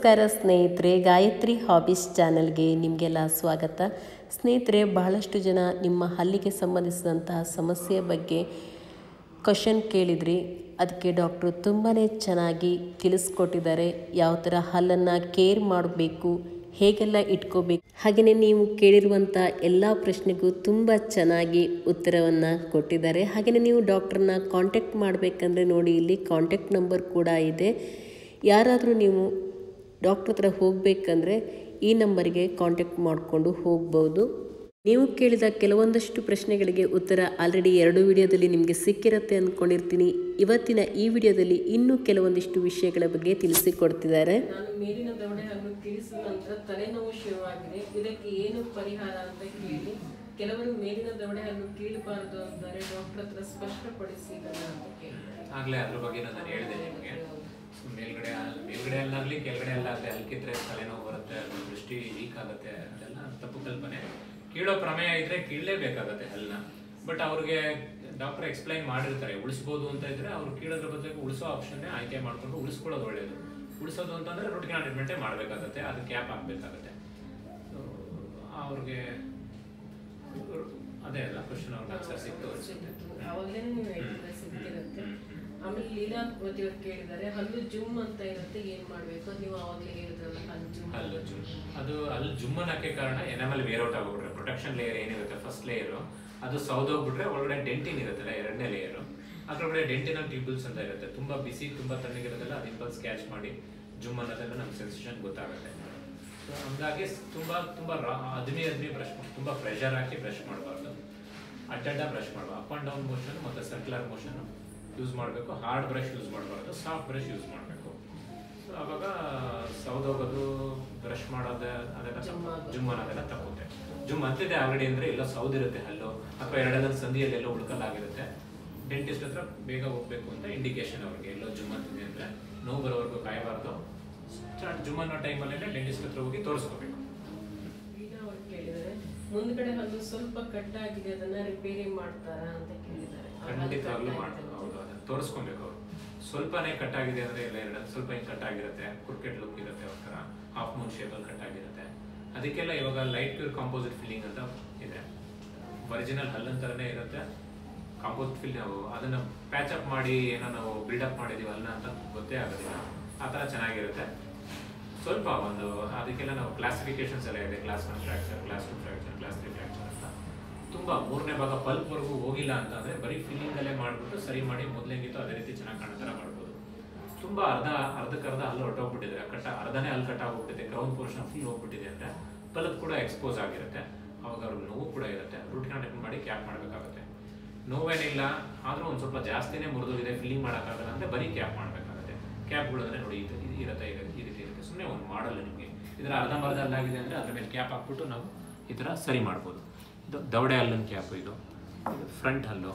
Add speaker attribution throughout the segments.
Speaker 1: ನಮಸ್ಕಾರ ಸ್ನೇಹಿತರೆ, ಗಾಯತ್ರಿ ಹಾಬೀಸ್ ಚಾನಲ್ಗೆ ನಿಮಗೆಲ್ಲ ಸ್ವಾಗತ. ಸ್ನೇಹಿತರೆ, ಬಹಳಷ್ಟು ಜನ ನಿಮ್ಮ ಹಲ್ಲಿಗೆ ಸಂಬಂಧಿಸಿದಂತಹ ಸಮಸ್ಯೆಯ ಬಗ್ಗೆ ಕ್ವಶನ್ ಕೇಳಿದ್ರಿ. ಅದಕ್ಕೆ ಡಾಕ್ಟ್ರು ತುಂಬಾ ಚೆನ್ನಾಗಿ ತಿಳಿಸ್ಕೊಟ್ಟಿದ್ದಾರೆ. ಯಾವ ಥರ ಹಲ್ಲನ್ನು ಕೇರ್ ಮಾಡಬೇಕು, ಹೇಗೆಲ್ಲ ಇಟ್ಕೋಬೇಕು, ಹಾಗೆಯೇ ನೀವು ಕೇಳಿರುವಂಥ ಎಲ್ಲ ಪ್ರಶ್ನೆಗೂ ತುಂಬ ಚೆನ್ನಾಗಿ ಉತ್ತರವನ್ನು ಕೊಟ್ಟಿದ್ದಾರೆ. ಹಾಗೆಯೇ ನೀವು ಡಾಕ್ಟ್ರನ್ನ ಕಾಂಟ್ಯಾಕ್ಟ್ ಮಾಡಬೇಕಂದ್ರೆ ನೋಡಿ, ಇಲ್ಲಿ ಕಾಂಟ್ಯಾಕ್ಟ್ ನಂಬರ್ ಕೂಡ ಇದೆ. ಯಾರಾದರೂ ನೀವು ಡಾಕ್ಟ್ರ್ ಹತ್ರ ಹೋಗಬೇಕಂದ್ರೆ ಈ ನಂಬರಿಗೆ ಕಾಂಟ್ಯಾಕ್ಟ್ ಮಾಡಿಕೊಂಡು ಹೋಗ್ಬೋದು. ನೀವು ಕೇಳಿದ ಕೆಲವೊಂದಷ್ಟು ಪ್ರಶ್ನೆಗಳಿಗೆ ಉತ್ತರ ಆಲ್ರೆಡಿ 2 ವಿಡಿಯೋದಲ್ಲಿ ನಿಮಗೆ ಸಿಕ್ಕಿರುತ್ತೆ ಅಂದ್ಕೊಂಡಿರ್ತೀನಿ. ಇವತ್ತಿನ ಈ ವಿಡಿಯೋದಲ್ಲಿ ಇನ್ನೂ ಕೆಲವೊಂದಿಷ್ಟು ವಿಷಯಗಳ ಬಗ್ಗೆ ತಿಳಿಸಿಕೊಡ್ತಿದ್ದಾರೆ.
Speaker 2: ನಾನು ಮೇಲಿನ ದವಡೆ ಹಲ್ಲು ಕೀಳಿಸಿದ ನಂತರ ತಲೆನೋವು ಶುರುವಾಗಿದೆ, ಇದಕ್ಕೆ ಏನು ಪರಿಹಾರ ಅಂತ ಕೇಳಿ ಕೆಲವರು ಮೇಲಿನ ದವಡೆ ಹಲ್ಲು ಕೀಳಬಾರದು ಅಂತಾರೆ. ಡಾಕ್ಟರ್ ಹತ್ರ ಸ್ಪಷ್ಟಪಡಿಸಿ ಇದನ್ನ ಅಂತ ಕೇಳಿ
Speaker 3: ಆಗಲೇ ಅದ್ರ ಬಗ್ಗೆ ನಾನು ಹೇಳಿದೆ ನಿಮಗೆ. ಮೇಲ್ಗಡೆ ಅಲ್ಲಾಗಲಿ ಕೆಳಗಡೆ ಅಲ್ಲಾಗಲಿ ಹಲ್ಕಿದ್ರೆ ತಲೆನೋವು ಬರುತ್ತೆ, ದೃಷ್ಟಿ ವೀಕ್ ಆಗುತ್ತೆ, ಅದೆಲ್ಲ ತಪ್ಪು ಕಲ್ಪನೆ. ಕೀಳೋ ಪ್ರಮೇಯ ಇದ್ರೆ ಕೀಳಲೇಬೇಕಾಗತ್ತೆ ಹಲ್ಲನ್ನ. ಬಟ್ ಅವ್ರಿಗೆ ಡಾಕ್ಟರ್ ಎಕ್ಸ್ಪ್ಲೈನ್ ಮಾಡಿರ್ತಾರೆ. ಉಳಿಸ್ಬೋದು ಅಂತ ಇದ್ರೆ ಅವ್ರು ಕೀಳೋದ್ರ ಬದಲಿಗೆ ಉಳಿಸೋ ಆಪ್ಷನ್ನೇ ಆಯ್ಕೆ ಮಾಡ್ಕೊಂಡು ಉಳಿಸ್ಕೊಳ್ಳೋದು ಒಳ್ಳೇದು. ಉಳಿಸೋದು ಅಂತಂದ್ರೆ ರೂಟ್ ಕೆನಾಲ್ ಟ್ರೀಟ್ಮೆಂಟೇ ಮಾಡಬೇಕಾಗತ್ತೆ, ಅದು ಕ್ಯಾಪ್ ಹಾಕಬೇಕಾಗತ್ತೆ. ಅವ್ರಿಗೆ ಅದೇ ಅಲ್ಲ ಕ್ವಶನ್, ಅವ್ರಿಗೆ ಆನ್ಸರ್ ಸಿಕ್ತು
Speaker 2: ಅವಾಗಲೇ ನೀವು ಹೇಳಿದ್ರೆ ಸಿಕ್ಕಿರುತ್ತೆ. ಆಮೇಲೆ ಲೀಲಾವತಿ ಅವ್ರು ಕೇಳಿದ್ದಾರೆ, ಹಲ್ಲು ಜುಮ್ ಅಂತ ಇರುತ್ತೆ, ಏನ್ ಮಾಡ್ಬೇಕು? ನೀವು ಅವಾಗಲೇ ಹೇಳಿದ್ರಲ್ಲ ಹಲ್ಲು ಜುಮ್.
Speaker 3: ಅದು ಅಲ್ಲಿ ಜುಮ್ ಅನ್ನಕ್ಕೆ ಕಾರಣ ಎನಾಮಲ್ ವೇರ್ ಔಟ್ ಆಗ್ಬಿಟ್ರೆ, ಪ್ರೊಟೆಕ್ಷನ್ ಲೇಯರ್ ಏನಿರುತ್ತೆ ಫಸ್ಟ್ ಲೇಯರು ಅದು ಸೌದೋಗ್ಬಿಟ್ರೆ ಒಳಗಡೆ ಡೆಂಟಿನ್ ಇರುತ್ತಲ್ಲ 2ನೇ ಲೇಯರು, ಅದ್ರೊಳಗಡೆ ಡೆಂಟಿನಲ್ ಟ್ಯೂಬಲ್ಸ್ ಅಂತ ಇರುತ್ತೆ. ತುಂಬಾ ಬಿಸಿ ತುಂಬಾ ತಣ್ಣಗಿರೋದಲ್ಲ, ಅದು ಇಂಪಲ್ಸ್ ಕ್ಯಾಚ್ ಮಾಡಿ ಜುಮ್ ಅನ್ನೋದೆಲ್ಲ ನಮ್ಗೆ ಸೆನ್ಸೇಷನ್ ಗೊತ್ತಾಗುತ್ತೆ. ಸೊ ಹಂಗಾಗಿ ತುಂಬಾ ಅದ್ಮಿ ಬ್ರಷ್, ತುಂಬಾ ಪ್ರೆಷರ್ ಹಾಕಿ ಬ್ರಷ್ ಮಾಡಬಾರ್ದು, ಅಡ್ಡ ಬ್ರಷ್ ಮಾಡಬಾರ್ದು. ಅಪ್ ಅಂಡ್ ಡೌನ್ ಮೋಷನ್ ಮತ್ತು ಸರ್ಕ್ಯುಲರ್ ಮೋಷನ್ ಯೂಸ್ ಮಾಡಬೇಕು. ಹಾರ್ಡ್ ಬ್ರಷ್ ಯೂಸ್ ಮಾಡಬಾರ್ದು, ಸಾಫ್ಟ್ ಬ್ರಷ್ ಯೂಸ್ ಮಾಡಬೇಕು. ಸೊ ಅವಾಗ ಸೌದೋಗೋದು, ಬ್ರಷ್ ಮಾಡೋದು ಅದೆಲ್ಲ ಜುಮ್ ಅನ್ನೋದೆಲ್ಲ ತಪ್ಪುತ್ತೆ. ಜುಮ್ ಅಂತಿದೆ ಆಲ್ರೆಡಿ ಅಂದರೆ ಎಲ್ಲ ಸೌದಿರುತ್ತೆ ಹಲ್ಲು, ಅಥವಾ 2 ಸಂಧಿಯಲ್ಲಿ ಎಲ್ಲೋ ಉಳ್ಕಲ್ಲಾಗಿರುತ್ತೆ. ಡೆಂಟಿಸ್ಟ್ ಹತ್ರ ಬೇಗ ಹೋಗ್ಬೇಕು ಅಂತ ಇಂಡಿಕೇಶನ್ ಅವ್ರಿಗೆ. ಎಲ್ಲೋ ಜುಮ್ ಅಂತಿದೆ ಅಂದರೆ ನೋವು ಬರೋವರೆಗೂ ಕಾಯಬಾರ್ದು. ಜುಮ್ ಅನ್ನೋ ಟೈಮಲ್ಲೇ ಡೆಂಟಿಸ್ಟ್ ಹತ್ರ ಹೋಗಿ ತೋರಿಸ್ಕೋಬೇಕು.
Speaker 2: ಈಗ ಅವ್ರು ಕೇಳಿದರೆ, ಮುಂದ್ಗಡೆ ಹಲ್ಲು ಸ್ವಲ್ಪ ಕಟ್ಟಾಗಿದೆ, ಅದನ್ನ ರಿಪೇರಿ ಮಾಡ್ತಾರಾ ಅಂತ ಕೇಳಿದ್ದಾರೆ.
Speaker 3: ಖಂಡಿತವಾಗ್ಲೂ ಮಾಡ್ತಾರೆ. ಹೌದು, ಅದನ್ನ ತೋರಿಸ್ಕೊಬೇಕು ಅವರು. ಸ್ವಲ್ಪನೇ ಕಟ್ಟಾಗಿದೆ ಅಂದರೆ ಎಲ್ಲ ಸ್ವಲ್ಪ ಹಿಂಗೆ ಕಟ್ಟಾಗಿರುತ್ತೆ, ಕ್ರಿಕೆಟ್ ಲುಕ್ ಇರುತ್ತೆ, ಒಂಥರ ಹಾಫ್ ಮೂನ್ ಶೇಪಲ್ಲಿ ಕಟ್ಟಾಗಿರುತ್ತೆ. ಅದಕ್ಕೆಲ್ಲ ಇವಾಗ ಲೈಟ್ ಪ್ಯೂರ್ ಕಾಂಪೋಸಿಟ್ ಫಿಲ್ಲಿಂಗ್ ಅಂತ ಇದೆ. ಒರಿಜಿನಲ್ ಹಲ್ಲನ್ ಥರನೇ ಇರುತ್ತೆ, ಕಾಂಪೋಸಿಟ್ ಫಿಲ್. ನಾವು ಅದನ್ನು ಪ್ಯಾಚ್ ಅಪ್ ಮಾಡಿ ಏನೋ ನಾವು ಬಿಲ್ಡಪ್ ಮಾಡಿದೀವಿ ಅಲ್ಲ ಅಂತ ಗೊತ್ತೇ ಆಗೋದಿಲ್ಲ. ಆ ಥರ ಚೆನ್ನಾಗಿರುತ್ತೆ. ಸ್ವಲ್ಪ ಒಂದು ಅದಕ್ಕೆಲ್ಲ ನಾವು ಕ್ಲಾಸಿಫಿಕೇಶನ್ಸ್ ಎಲ್ಲ ಇದೆ. Class 1 fracture, class 2 fracture, class 3 fracture ಅಂತ. ತುಂಬ 3ನೇ ಭಾಗ ಪಲ್ಪ್ವರೆಗೂ ಹೋಗಿಲ್ಲ ಅಂತ ಅಂದರೆ ಬರೀ ಫಿಲ್ಲಿಂಗಲ್ಲೇ ಮಾಡಿಬಿಟ್ಟು ಸರಿ ಮಾಡಿ ಮೊದಲೇಂಗಿತ್ತು ಅದೇ ರೀತಿ ಚೆನ್ನಾಗಿ ಕಾಣೋ ಥರ ಮಾಡ್ಬೋದು. ತುಂಬ ಅರ್ಧಕ್ಕರ್ಧ ಹಲ್ಲು ಹೊರಟೋಗ್ಬಿಟ್ಟಿದೆ, ಅರ್ಧನೇ ಹಲ್ಲು ಕಟ್ಟಾಗೋಗ್ಬಿಟ್ಟಿದೆ, ಕ್ರೌನ್ ಪೋರ್ಷನ್ ಫುಲ್ ಹೋಗ್ಬಿಟ್ಟಿದೆ ಅಂದರೆ ಪಲ್ಪ್ ಕೂಡ ಎಕ್ಸ್ಪೋಸ್ ಆಗಿರುತ್ತೆ. ಅವಾಗ ಅವ್ರಿಗೆ ನೋವು ಕೂಡ ಇರುತ್ತೆ. ರೂಟ್ ಕೆನಾಲ್ ಟ್ರೀಟ್ಮೆಂಟ್ ಮಾಡಿ ಕ್ಯಾಪ್ ಮಾಡಬೇಕಾಗುತ್ತೆ. ನೋವೇನಿಲ್ಲ ಆದರೂ ಒಂದು ಸ್ವಲ್ಪ ಜಾಸ್ತಿನೇ ಮುರಿದೋಗಿದೆ, ಫಿಲ್ಲಿಂಗ್ ಮಾಡೋಕ್ಕಾಗಲ್ಲ ಅಂದರೆ ಬರೀ ಕ್ಯಾಪ್ ಮಾಡಬೇಕಾಗುತ್ತೆ. ಕ್ಯಾಪ್ಗಳಂದರೆ ನೋಡಿ ಈ ರೀತಿ ಇರುತ್ತೆ. ಸುಮ್ಮನೆ ಒಂದು ಮಾಡಲ್ಲ ನಿಮಗೆ. ಇದರ ಅರ್ಧಂಬರ್ಧ ಅಲ್ಲಾಗಿದೆ ಅಂದರೆ ಅದ್ರ ಮೇಲೆ ಕ್ಯಾಪ್ ಹಾಕ್ಬಿಟ್ಟು ನಾವು ಈ ಥರ ಸರಿ ಮಾಡ್ಬೋದು. ಇದು ದವಡೆ ಹಲ್ಲಿನ ಕ್ಯಾಪು, ಇದು ಫ್ರಂಟ್ ಹಲ್ಲು,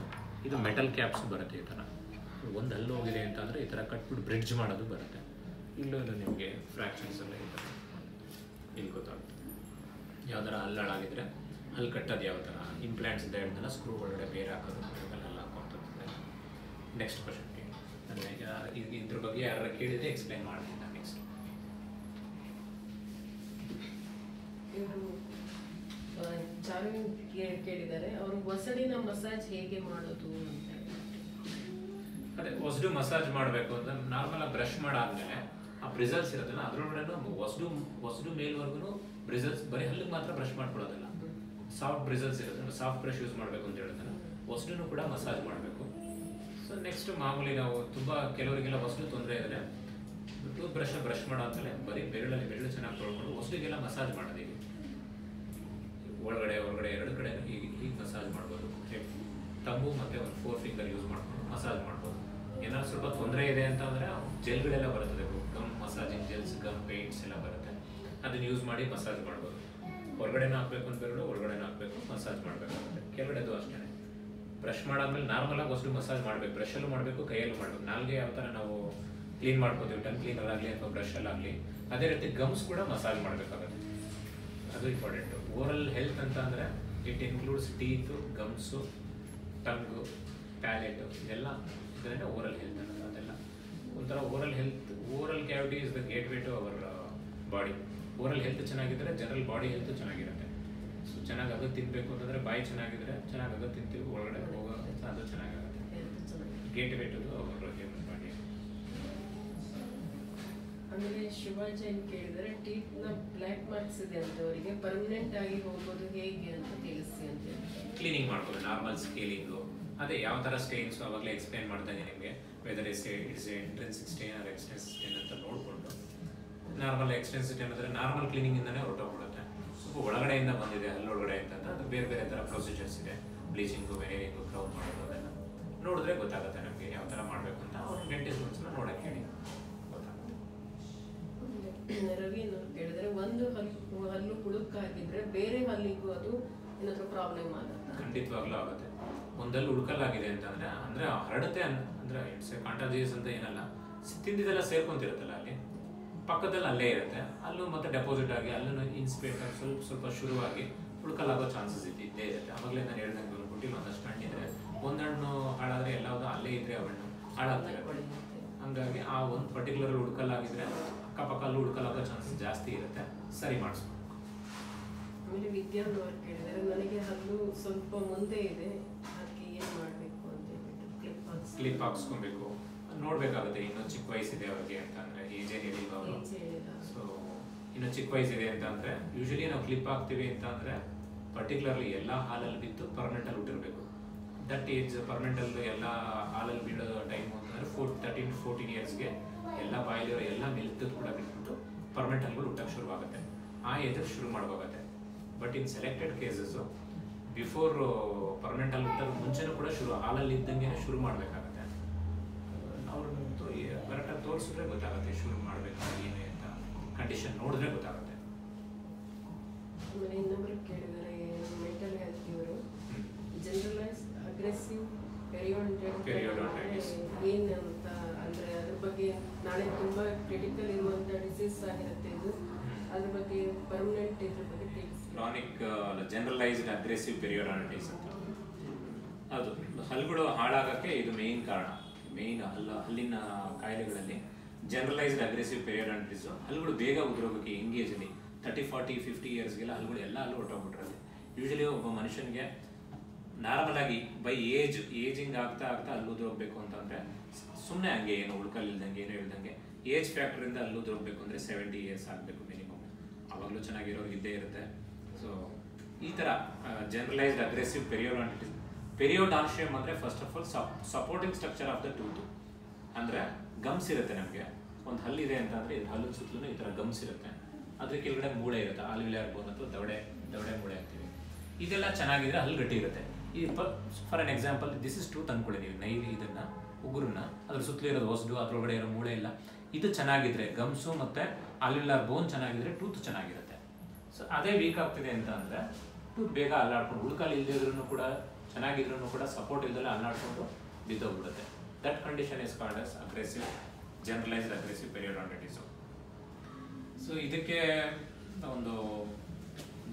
Speaker 3: ಇದು ಮೆಟಲ್ ಕ್ಯಾಪ್ಸ್ ಬರುತ್ತೆ. ಈ ಥರ ಒಂದು ಹಲ್ಲು ಹೋಗಿದೆ ಅಂತ ಅಂದರೆ ಈ ಥರ ಕಟ್ಬಿಟ್ಟು ಬ್ರಿಡ್ಜ್ ಮಾಡೋದು ಬರುತ್ತೆ. ಇಲ್ಲೂ ನಿಮಗೆ ಫ್ರ್ಯಾಕ್ಷನ್ಸ್ ಎಲ್ಲ ಈ ಥರ ಇಲ್ಲಿ ಗೊತ್ತಾಗುತ್ತೆ. ಯಾವ್ದಾರ ಹಲ್ಲಾಗಿದ್ರೆ ಹಲ್ಲು ಕಟ್ಟೋದು ಯಾವ ಥರ, ಇಂಪ್ಲಾಂಟ್ಸ್ ಅಂತ ಹೇಳ್ದಲ್ಲ, ಸ್ಕ್ರೂ ಒಳಗಡೆ ಬೇರೆ ಹಾಕೋದು, ಎಲ್ಲ ಹಾಕೊಂತಂದ್ರೆ. ನೆಕ್ಸ್ಟ್ ಕ್ವಶನ್ ಕೇಳಿ. ಇದ್ರ ಬಗ್ಗೆ ಯಾರು ಕೇಳಿದರೆ ಎಕ್ಸ್ಪ್ಲೈನ್ ಮಾಡ್ತೀನಿ ನಾನು ನೆಕ್ಸ್ಟ್.
Speaker 2: ಚಾರು ಕೇಳಿದ್ದಾರೆ, ಅವರು ಒಸಡಿನ ಮಸಾಜ್ ಹೇಗೆ ಮಾಡೋದು ಅಂತ.
Speaker 3: ಅದೇ ಒಸಡು ಮಸಾಜ್ ಮಾಡಬೇಕು ಅಂತ ನಾರ್ಮಲ್ ಆಗಿ ಬ್ರಷ್ ಮಾಡಾದ್ಮೇಲೆ ಆ ಬ್ರಿಸಲ್ಸ್ ಇರುತ್ತಲ್ಲ ಅದ್ರೊಳಗಡೆ ಒಸಡು ಮೇಲ್ವರೆಗೂ ಬ್ರಿಸಲ್ಸ್, ಬರೀ ಹಲ್ಲಿಗೆ ಮಾತ್ರ ಬ್ರಷ್ ಮಾಡ್ಕೊಳ್ಳೋದಲ್ಲ, ಸಾಫ್ಟ್ ಬ್ರಿಸಲ್ಸ್ ಇರುತ್ತೆ, ಸಾಫ್ಟ್ ಬ್ರಷ್ ಯೂಸ್ ಮಾಡಬೇಕು ಅಂತ ಹೇಳ್ತಾರೆ. ಒಸಡನ್ನು ಕೂಡ ಮಸಾಜ್ ಮಾಡಬೇಕು. ಸೊ ನೆಕ್ಸ್ಟ್ ಮಾಮೂಲಿ ನಾವು ತುಂಬ ಕೆಲವರಿಗೆಲ್ಲ ಒಸಡು ತೊಂದರೆ ಇದ್ರೆ ಟೂತ್ ಬ್ರಷ್ ಮಾಡಾದ್ಮೇಲೆ ಬರೀ ಬೆರಳು ಚೆನ್ನಾಗಿ ತೊಳ್ಕೊಂಡು ಒಸಡಿಗೆಲ್ಲ ಮಸಾಜ್ ಮಾಡೋದೀವಿ. ಒಳಗಡೆ ಹೊರಗಡೆ 2 ಕಡೆ ಹೀಗೆ ಮಸಾಜ್ ಮಾಡ್ಬೋದು. ಟಂಬು ಮತ್ತು ಒಂದು 4 ಫಿಂಗರ್ ಯೂಸ್ ಮಾಡ್ಕೊಂಡು ಮಸಾಜ್ ಮಾಡ್ಬೋದು. ಏನಾದ್ರು ಸ್ವಲ್ಪ ತೊಂದರೆ ಇದೆ ಅಂತ ಅಂದರೆ ಜೆಲ್ಗಳೆಲ್ಲ ಬರ್ತದೆ, ಗಮ್ ಮಸಾಜಿಂಗ್ ಜೆಲ್ಸ್, ಗಮ್ ಪೇಂಟ್ಸ್ ಎಲ್ಲ ಬರುತ್ತೆ, ಅದನ್ನು ಯೂಸ್ ಮಾಡಿ ಮಸಾಜ್ ಮಾಡ್ಬೋದು. ಹೊರಗಡೆನೂ ಹಾಕಬೇಕು ಅಂತ ಬೆರಳು, ಒಳಗಡೆನೂ ಹಾಕಬೇಕು, ಮಸಾಜ್ ಮಾಡಬೇಕಾಗುತ್ತೆ. ಕೆಳಗಡೆದು ಅಷ್ಟೇ. ಬ್ರಷ್ ಮಾಡಾದ್ಮೇಲೆ ನಾರ್ಮಲಾಗಿ ಒಸಡು ಮಸಾಜ್ ಮಾಡಬೇಕು, ಬ್ರಷಲ್ಲೂ ಮಾಡಬೇಕು, ಕೈಯಲ್ಲೂ ಮಾಡಬೇಕು. ನಾಲ್ಗೆ ಯಾವ ಥರ ನಾವು ಕ್ಲೀನ್ ಮಾಡ್ಕೋತೀವಿ, ಟಂಗ್ ಕ್ಲೀನರ್ ಆಗಲಿ ಅಥವಾ ಬ್ರಷಲ್ಲಾಗಲಿ, ಅದೇ ರೀತಿ ಗಮ್ಸ್ ಕೂಡ ಮಸಾಜ್ ಮಾಡಬೇಕಾಗುತ್ತೆ. ಅದು ಇಂಪಾರ್ಟೆಂಟು. ಓರಲ್ ಹೆಲ್ತ್ ಅಂತ ಅಂದರೆ it includes teeth, gums, tongue, palate, ಇದೆಲ್ಲ ಇದರಿಂದ ಓರಲ್ ಹೆಲ್ತ್ ಅನ್ನೋದು. ಅದೆಲ್ಲ ಒಂಥರ oral health. Oral cavity is the gateway to our body. Oral health ಚೆನ್ನಾಗಿದ್ದರೆ ಜನರಲ್ ಬಾಡಿ ಹೆಲ್ತ್ ಚೆನ್ನಾಗಿರುತ್ತೆ. ಸೊ ಚೆನ್ನಾಗಿ ಆಗೋದು ತಿನ್ನಬೇಕು ಅಂತಂದರೆ ಬಾಯಿ ಚೆನ್ನಾಗಿದ್ರೆ ಚೆನ್ನಾಗಿ ಆಗೋದು ತಿಂತೀವಿ, ಒಳಗಡೆ ಹೋಗೋ ಅದು ಚೆನ್ನಾಗಾಗುತ್ತೆ. ಗೇಟ್ ವೇಟದು ಅವರು ಹೇಗೆ ಬಾಡಿ.
Speaker 2: ಆಮೇಲೆ ಶಿವಾಜಿ ಏನು ಕೇಳಿದರೆ ಟೀತ್ನ ಬ್ಲ್ಯಾಕ್ ಮಾರ್ಕ್ಸ್ ಇದೆ ಅಂತ ಅವರಿಗೆ ಪರ್ಮನೆಂಟ್ ಆಗಿ ಹೋಗೋದು ಹೇಗೆ ಅಂತ ತಿಳಿಸಿ ಅಂತ.
Speaker 3: ಕ್ಲೀನಿಂಗ್ ಮಾಡ್ಬೋದು, ನಾರ್ಮಲ್ ಸ್ಕೇಲಿಂಗು. ಅದೇ ಯಾವ ಥರ ಸ್ಟೇನ್ಸು ಅವಾಗಲೇ ಎಕ್ಸ್ಪ್ಲೈನ್ ಮಾಡ್ತಾ ಇದ್ದೀನಿ ನಿಮಗೆ. Whether it's intrinsic stain or extensive stain ಅಂತ ನೋಡಿಕೊಂಡು, ನಾರ್ಮಲ್ ಎಕ್ಸ್ಟೆನ್ಸಿವ್ ಸ್ಟೇನ್ ಅಂದರೆ ನಾರ್ಮಲ್ ಕ್ಲೀನಿಂಗಿಂದನೇ ಹೊರಟೋಗ್ಬಿಡುತ್ತೆ. ಸ್ವಲ್ಪ ಒಳಗಡೆಯಿಂದ ಬಂದಿದೆ ಹಲ್ಲೊಳಗಡೆಯಿಂದ ಅಂತ ಅದು ಬೇರೆ ಬೇರೆ ಥರ ಪ್ರೊಸೀಜರ್ಸ್ ಇದೆ. ಬ್ಲೀಚಿಂಗು, ವೆನೇರಿಂಗು, ಕ್ರೌನ್ ಮಾಡೋದು ಅದೆಲ್ಲ ನೋಡಿದ್ರೆ ಗೊತ್ತಾಗುತ್ತೆ ನಮಗೆ ಯಾವ ಥರ ಮಾಡಬೇಕು ಅಂತ. ಅವ್ರು ಡೆಂಟಿಸ್ಟ್ನ ನೋಡೋಕ್ಕೆ ಹೇಳಿ ಗೊತ್ತಾಗುತ್ತೆ.
Speaker 2: ರವಿ ಅನ್ನೋರು ಕೇಳಿದ್ರೆ ಒಂದು ಹಲ್ಲು ಹುಡುಕಾಗಿದ್ರೆ ಬೇರೆ ಹಲ್ಲಿಗೂ ಅದು ಏನಾದರೂ ಪ್ರಾಬ್ಲಮ್ ಆಗುತ್ತೆ?
Speaker 3: ಖಂಡಿತವಾಗ್ಲೂ ಆಗುತ್ತೆ. ಒಂದಲ್ಲಿ ಹುಡುಕಲಾಗಿದೆ ಅಂತಂದ್ರೆ ಅಂದ್ರೆ ಹರಡುತ್ತೆ ಅಂದ್ರೆ ಇಟ್ಸ್ ಕಾಂಟಾಜಿಯಸ್ ಅಂತ ಏನಲ್ಲ, ತಿಂದಿದ್ದೆಲ್ಲ ಸೇರ್ಕೊಂತಿರುತ್ತಲ್ಲ ಅಲ್ಲಿ ಪಕ್ಕದಲ್ಲಿ ಅಲ್ಲೇ ಇರುತ್ತೆ. ಅಲ್ಲೂ ಮತ್ತೆ ಡೆಪಾಸಿಟ್ ಆಗಿ ಅಲ್ಲೂ ಇನ್ಸ್ಪೇಟ್ ಆಗಿ ಸ್ವಲ್ಪ ಶುರುವಾಗಿ ಹುಡುಕಲಾಗೋ ಚಾನ್ಸಸ್ ಇದ್ದೇ ಇರುತ್ತೆ. ಆವಾಗಲೇ ನಾನು ಹೇಳ್ದಂಗೆ ಗುಟ್ಟಿಲಿ ಒಂದಷ್ಟು ಹಣ್ಣಿದ್ರೆ ಒಂದು ಹಣ್ಣು ಹಾಳಾದ್ರೆ ಎಲ್ಲಾವುದು ಅಲ್ಲೇ ಇದ್ರೆ ಹಣ್ಣು ಹಾಳಾಗ್ತಾರೆ. ಹಂಗಾಗಿ ಆ ಒಂದು ಪರ್ಟಿಕ್ಯುಲರ್ ಹುಡುಕಲಾಗಿದ್ರೆ ಅಕ್ಕಪಕ್ಕಲ್ಲೂ ಹುಡುಕಲಾಗೋ ಚಾನ್ಸಸ್ ಜಾಸ್ತಿ ಇರುತ್ತೆ. ಸರಿ ಮಾಡಿಸ್ಬೇಕು.
Speaker 2: ಆಮೇಲೆ ವಿದ್ಯಾರ್ಥಿಯವರು ಕೇಳಿದರೆ ನನಗೆ ಹಲ್ಲು ಸ್ವಲ್ಪ ಮುಂದೆ ಇದೆ, ಅದಕ್ಕೆ ಏನು ಮಾಡಬೇಕು ಅಂತ ಹೇಳ್ಬಿಟ್ಟು
Speaker 3: ಕ್ಲಿಪ್ ಹಾಕ್ಸ್ಕೊಬೇಕು. ನೋಡ್ಬೇಕಾಗುತ್ತೆ ಇನ್ನೂ ಚಿಕ್ಕ ವಯಸ್ಸಿದೆ ಅವ್ರಿಗೆ ಅಂತಂದ್ರೆ, ಏಜ್ ಏನಿಲ್ಲ ಅವರು. ಸೊ ಇನ್ನು ಚಿಕ್ಕ ವಯಸ್ಸಿದೆ ಅಂತ ಅಂದ್ರೆ ಯೂಶಲಿ ನಾವು ಕ್ಲಿಪ್ ಹಾಕ್ತೀವಿ ಅಂತ ಅಂದ್ರೆ ಪರ್ಟಿಕ್ಯುಲರ್ಲಿ ಎಲ್ಲ ಹಾಲಲ್ಲಿ ಬಿದ್ದು ಪರ್ಮನೆಂಟಲ್ಲಿ ಹುಟ್ಟಿರ್ಬೇಕು. ದಟ್ ಏಜ್ ಪರ್ಮನೆಂಟಲ್ಲಿ ಎಲ್ಲ ಹಾಲಲ್ಲಿ ಬೀಳೋ ಟೈಮು ಅಂತಂದ್ರೆ 13-14 ಇಯರ್ಸ್ಗೆ ಎಲ್ಲ ಬಾಯಿಲಿರೋ ಎಲ್ಲ ಮಿಲ್ಕ್ ಕೂಡ ಬಿಟ್ಬಿಟ್ಟು ಪರ್ಮನೆಂಟಲ್ಲಿ ಹುಟ್ಟಕ್ಕೆ ಶುರುವಾಗುತ್ತೆ. ಆ ಏಜಲ್ಲಿ ಶುರು ಮಾಡಬೇಕಾಗತ್ತೆ. But in selected cases before ಪರ್ಮನೆಂಟಲ್ಲಿ ಹುಟ್ಟೋದು ಮುಂಚೆನೂ ಕೂಡ ಹಾಲಲ್ಲಿ ಇದ್ದಂಗೆ ಶುರು ಮಾಡಬೇಕಾಗತ್ತೆ. ಅವ್ರನ್ನ ಕರೆಕ್ಟಾಗಿ ತೋರಿಸಿದ್ರೆ ಗೊತ್ತಾಗುತ್ತೆ ಶುರು ಮಾಡಬೇಕು ಏನೇ ಅಂತ. ಕಂಡೀಷನ್ ನೋಡಿದ್ರೆ ಗೊತ್ತಾಗುತ್ತೆ.
Speaker 2: ಆಮೇಲೆ ಇನ್ನೊಬ್ಬರು ಕೇಳಿದರೆ ಮೆಂಟಲ್ ಹೆಲ್ತ್ ಇವರು ಜನರಲೈಸ್ ಅಗ್ರೆಸಿವ್ ಪೆರಿಯೋಡಾಂಟೈಟಿಸ್ ಏನು ಅಂತ ಅಂದರೆ ಅದ್ರ ಬಗ್ಗೆ ನಾಳೆ ತುಂಬ ಕ್ರಿಟಿಕಲ್ ಇರುವಂಥ ಡಿಸೀಸ್ ಆಗಿರುತ್ತೆ ಇದು. ಅದ್ರ ಬಗ್ಗೆ ಪರ್ಮನೆಂಟ್ ಇದ್ರ ಬಗ್ಗೆ ತಿಳಿಸಿ.
Speaker 3: ಕ್ರಾನಿಕ್ ಜನರಲೈಸ್ಡ್ ಅಗ್ರೆಸಿವ್ ಪೆರಿಯೋಡಾಂಟೈಟಿಸ್ ಅಂತ. ಅದು ಹಲ್ಲುಗಳು ಹಾಳಾಗಕ್ಕೆ ಇದು ಮೇನ್ ಕಾರಣ. ಮೇನ್ ಹಲ್ಲಿನ ಕಾಯಿಲೆಗಳಲ್ಲಿ ಜನರಲೈಸ್ಡ್ ಅಗ್ರೆಸಿವ್ ಪೆರಿಯೋಡಾಂಟೈಟಿಸ್. ಹಲ್ಲುಗಳು ಬೇಗ ಉದುರೋಗೋಕ್ಕೆ ಯಂಗ್ ಏಜಲ್ಲಿ 30, 40, 50 ಇಯರ್ಸ್ಗೆಲ್ಲ ಹಲ್ಲುಗಳು ಎಲ್ಲ ಹಲ್ಲು ಹೊರಟೋಗ್ಬಿಟ್ರಲ್ಲಿ. ಯೂಶಲಿ ಒಬ್ಬ ಮನುಷ್ಯನಿಗೆ ನಾರ್ಮಲ್ ಆಗಿ ಬೈ ಏಜಿಂಗ್ ಆಗ್ತಾ ಹಲ್ಲು ಉದುರೋಗ್ಬೇಕು ಅಂತಂದ್ರೆ ಸುಮ್ಮನೆ ಹಂಗೆ ಏನು ಉಳ್ಕಲ್ಲಿಲ್ದಂಗೆ ಏನು ಹೇಳ್ದಂಗೆ ಏಜ್ ಫ್ಯಾಕ್ಟರಿಂದ ಹಲ್ಲು ಉದುರೋಗ್ಬೇಕು ಅಂದರೆ 70 ಇಯರ್ಸ್ ಆಗಬೇಕು ಮಿನಿಮಮ್. ಆವಾಗಲೂ ಚೆನ್ನಾಗಿರೋರು ಇದ್ದೇ ಇರುತ್ತೆ. ಸೊ ಈ ಥರ ಜನರಲೈಸ್ಡ್ ಅಗ್ರೆಸಿವ್ ಪೆರಿಯೋಡಾಂಟೈಟಿಸ್. ಪೆರಿಯೋಡಾನ್ಷಿಯಮ್ ಅಂದರೆ first of all supporting structure of the tooth. ಅಂದರೆ ಗಮ್ಸ್ ಇರುತ್ತೆ. ನಮಗೆ ಒಂದು ಹಲ್ಲಿದೆ ಅಂತಂದರೆ ಇದು ಹಲ್ಲು ಸುತ್ತಲೂ ಈ ಥರ ಗಮ್ಸ್ ಇರುತ್ತೆ. ಅದ್ರ ಕೆಳಗಡೆ ಮೂಳೆ ಇರುತ್ತೆ, ಆಲ್ವಿಯಾರ್ ಬೋನ್ ಅಥವಾ ದವಡೆ ಮೂಳೆ ಅಂತೀವಿ. ಇದೆಲ್ಲ ಚೆನ್ನಾಗಿದ್ರೆ ಹಲ್ಲು ಗಟ್ಟಿ ಇರುತ್ತೆ. ಈ for an example this is tooth ಅಂದ್ಕೊಳ್ಳಿ ನೀವು. ಇದನ್ನು ಉಗುರನ್ನ ಅದ್ರ ಸುತ್ತಲೂ ಇರೋದು ಹೊಸಡು, ಅದರೊಳಗಡೆ ಇರೋ ಮೂಳೆ ಇಲ್ಲ, ಇದು ಚೆನ್ನಾಗಿದ್ರೆ ಗಮ್ಸು ಮತ್ತು ಆಲ್ವಿಯಾರ್ ಬೋನ್ ಚೆನ್ನಾಗಿದ್ರೆ ಟೂತ್ ಚೆನ್ನಾಗಿರುತ್ತೆ. ಸೊ ಅದೇ ವೀಕ್ ಆಗ್ತಿದೆ ಅಂತ ಅಂದರೆ ಟೂತ್ ಬೇಗ ಅಲ್ಲಾಡ್ಕೊಂಡು ಉಳ್ಕಲ್ಲಿ ಇಲ್ಲದಿದ್ರೂ ಕೂಡ ಚೆನ್ನಾಗಿದ್ರೂ ಕೂಡ ಸಪೋರ್ಟ್ ಇಲ್ದಲ್ಲ ಅಲ್ಲಾಡ್ಕೊಂಡು ಬಿದ್ದೋಗ್ಬಿಡುತ್ತೆ. That condition is called as aggressive generalized aggressive periodontitis. So ಇದಕ್ಕೆ ಒಂದು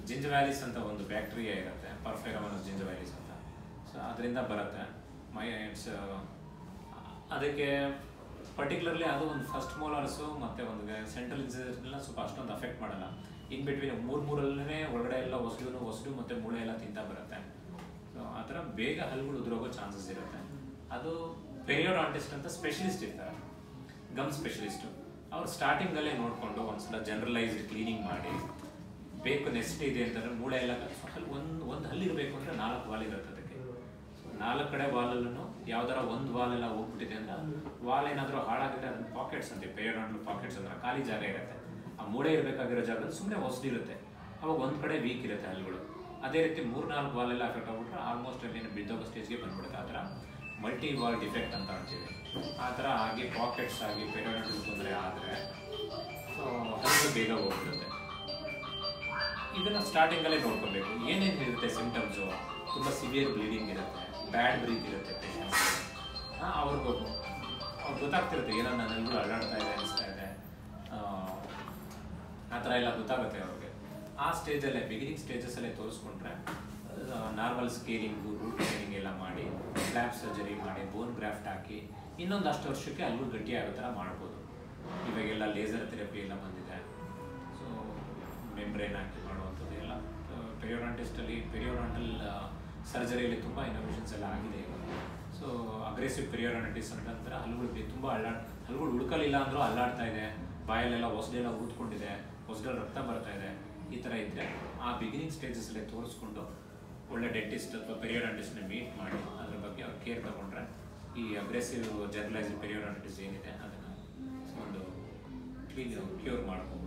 Speaker 3: ಜಿಂಜವ್ಯಾಲಿಸ್ ಅಂತ ಒಂದು ಬ್ಯಾಕ್ಟೀರಿಯಾ ಇರುತ್ತೆ, ಪರ್ಫೆರಮನಸ್ ಜಿಂಜವ್ಯಾಲಿಸ್ ಅಂತ. ಸೊ ಅದರಿಂದ ಬರುತ್ತೆ. ಅದಕ್ಕೆ ಪರ್ಟಿಕ್ಯುಲರ್ಲಿ ಅದು ಒಂದು ಫಸ್ಟ್ ಮೋಲಾರ್ಸು ಮತ್ತು ಒಂದು ಸೆಂಟ್ರಲ್ ಇನ್ಸಿಡೆನ್ಸ್ನೆಲ್ಲ ಸ್ವಲ್ಪ ಅಷ್ಟೊಂದು ಅಫೆಕ್ಟ್ ಮಾಡಲ್ಲ. ಇನ್ ಬಿಟ್ವೀನ್ ಮೂರಲ್ಲೇ ಒಳಗಡೆ ಎಲ್ಲ ಹೊಸಡು ಮತ್ತು ಮೂಳೆ ಎಲ್ಲ ತಿಂತಾ ಬರುತ್ತೆ. ಸೊ ಆ ಥರ ಬೇಗ ಹಲ್ಲುಗಳು ಉದುರೋಗೋ ಚಾನ್ಸಸ್ ಇರುತ್ತೆ. ಅದು ಪೆರಿಯೋಡಾಂಟಿಸ್ಟ್ ಅಂತ ಸ್ಪೆಷಲಿಸ್ಟ್ ಇರ್ತಾರೆ, ಗಮ್ ಸ್ಪೆಷಲಿಸ್ಟು. ಅವ್ರು ಸ್ಟಾರ್ಟಿಂಗಲ್ಲೇ ನೋಡಿಕೊಂಡು ಒಂದ್ಸಲ ಜನರಲೈಸ್ಡ್ ಕ್ಲೀನಿಂಗ್ ಮಾಡಿ ಬೇಕು ನೆಸಿಟಿ ಇದೆ ಅಂತಂದರೆ ಮೂಳೆ ಎಲ್ಲ ಒಂದು ಹಲ್ಲಿರಬೇಕು ಅಂದರೆ 4 ವಾಲ್ ಇರುತ್ತೆ. ಅದಕ್ಕೆ 4 ಕಡೆ ವಾಲಲ್ಲೂ ಯಾವ್ದಾರ ಒಂದು ವಾಲೆಲ್ಲ ಹೋಗ್ಬಿಟ್ಟಿದೆ ಅಂದರೆ ವಾಲ್ ಏನಾದರೂ ಹಾಳಾಗಿದ್ರೆ ಅದನ್ನ ಪಾಕೆಟ್ಸ್ ಅಂತೀವಿ. ಪೆರಿಯೋಡಾಂಟಲ್ ಪಾಕೆಟ್ಸ್ ಅಂದ್ರೆ ಖಾಲಿ ಜಾಗ ಇರುತ್ತೆ. ಆ ಮೂಳೆ ಇರಬೇಕಾಗಿರೋ ಜಾಗದಲ್ಲಿ ಸುಮ್ಮನೆ ಹೊಸದಿರುತ್ತೆ. ಅವಾಗ ಒಂದು ಕಡೆ ವೀಕ್ ಇರುತ್ತೆ ಹಲ್ಲುಗಳು. ಅದೇ ರೀತಿ 3-4 ವಾಲೆಲ್ಲ ಅಫೆಕ್ಟ್ ಆಗ್ಬಿಟ್ರೆ ಆಲ್ಮೋಸ್ಟ್ ಅಲ್ಲಿ ಬಿದ್ದೋಗೋ ಸ್ಟೇಜ್ಗೆ ಬಂದ್ಬಿಡುತ್ತೆ. ಆ ಥರ ಮಲ್ಟಿ ವಾಲ್ ಡಿಫೆಕ್ಟ್ ಅಂತ ಅಂತೀವಿ. ಆ ಥರ ಆಗಿ ಪಾಕೆಟ್ಸ್ ಆಗಿ ಪೆರಿಯೋಡಾಂಟಲ್ ತೊಂದರೆ ಆದರೆ ಹಲ್ಲು ಬೇಗ ಹೋಗ್ಬಿಡುತ್ತೆ. ಇದನ್ನು ಸ್ಟಾರ್ಟಿಂಗಲ್ಲೇ ನೋಡ್ಕೋಬೇಕು. ಏನೇನು ಇರುತ್ತೆ ಸಿಂಟಮ್ಸು. ತುಂಬ ಸಿವಿಯರ್ ಬ್ಲೀಡಿಂಗ್ ಇರುತ್ತೆ, ಬ್ಯಾಡ್ ಬ್ರೀತ್ ಇರುತ್ತೆ ಪೇಷಂಟ್ಸ್ಗೆ. ಅವ್ರಿಗೆ ಗೊತ್ತಾಗ್ತಿರುತ್ತೆ ಏನೋ ನನ್ನ ಹಲ್ಲುಗಳು ಅಲ್ಲಾಡ್ತಾ ಇದೆ ಅನಿಸ್ತಾ ಇದೆ, ಆ ಥರ ಎಲ್ಲ ಗೊತ್ತಾಗುತ್ತೆ ಅವ್ರಿಗೆ. ಆ ಸ್ಟೇಜಲ್ಲೇ ಬಿಗಿನಿಂಗ್ ಸ್ಟೇಜಸ್ಸಲ್ಲೇ ತೋರಿಸ್ಕೊಂಡ್ರೆ ನಾರ್ಮಲ್ ಸ್ಕೇಲಿಂಗು, ರೂಟ್ ಸ್ಕೇಲಿಂಗ್ ಎಲ್ಲ ಮಾಡಿ, ಫ್ಲ್ಯಾಪ್ ಸರ್ಜರಿ ಮಾಡಿ, ಬೋನ್ ಗ್ರಾಫ್ಟ್ ಹಾಕಿ ಇನ್ನೊಂದು 10 ವರ್ಷಕ್ಕೆ ಹಲ್ಲು ಗಟ್ಟಿ ಆಗೋ ಥರ ಮಾಡ್ಬೋದು. ಇವಾಗೆಲ್ಲ ಲೇಸರ್ ಥೆರಪಿ ಎಲ್ಲ ಬಂದಿದೆ. ಡ್ರೈನ್ ಹಾಕಿ ಮಾಡುವಂಥದ್ದು ಎಲ್ಲ ಪೆರಿಯೋಡಾಂಟಲ್ ಸರ್ಜರಿಯಲ್ಲಿ ತುಂಬ ಇನೋವೇಷನ್ಸ್ ಎಲ್ಲ ಆಗಿದೆ ಇವಾಗ. ಸೊ ಅಗ್ರೆಸಿವ್ ಪೆರಿಯೋಡಾಂಟಿಸ್ ಅಂತಂದ್ರೆ ಹಲ್ಲುಗಳು ತುಂಬ ಹಲ್ಲುಗಳು ಹುಡುಕಲಿಲ್ಲ ಅಂದರೂ ಅಲ್ಲಾಡ್ತಾ ಇದೆ, ಬಾಯಲ್ಲೆಲ್ಲ ಹೊಸದೆಲ್ಲ ಊದ್ಕೊಂಡಿದೆ, ಹೊಸದಲ್ಲಿ ರಕ್ತ ಬರ್ತಾ ಇದೆ, ಈ ಥರ ಇದ್ದರೆ ಆ ಬಿಗಿನಿಂಗ್ ಸ್ಟೇಜಸಲ್ಲೇ ತೋರಿಸ್ಕೊಂಡು ಒಳ್ಳೆ ಡೆಂಟಿಸ್ಟ್ ಅಥವಾ ಪೆರಿಯೋಡಾಂಟಿಸ್ಟ್ನ ಮೀಟ್ ಮಾಡಿ ಅದ್ರ ಬಗ್ಗೆ ಅವ್ರು ಕೇರ್ ತಗೊಂಡ್ರೆ ಈ ಅಗ್ರೆಸಿವ್ ಜನರಲೈಸ್ಡ್ ಪೆರಿಯೋಡಾಂಟಿಸ್ ಏನಿದೆ ಅದನ್ನು ಒಂದು ಕ್ಯೂರ್ ಮಾಡ್ಕೋಬೋದು.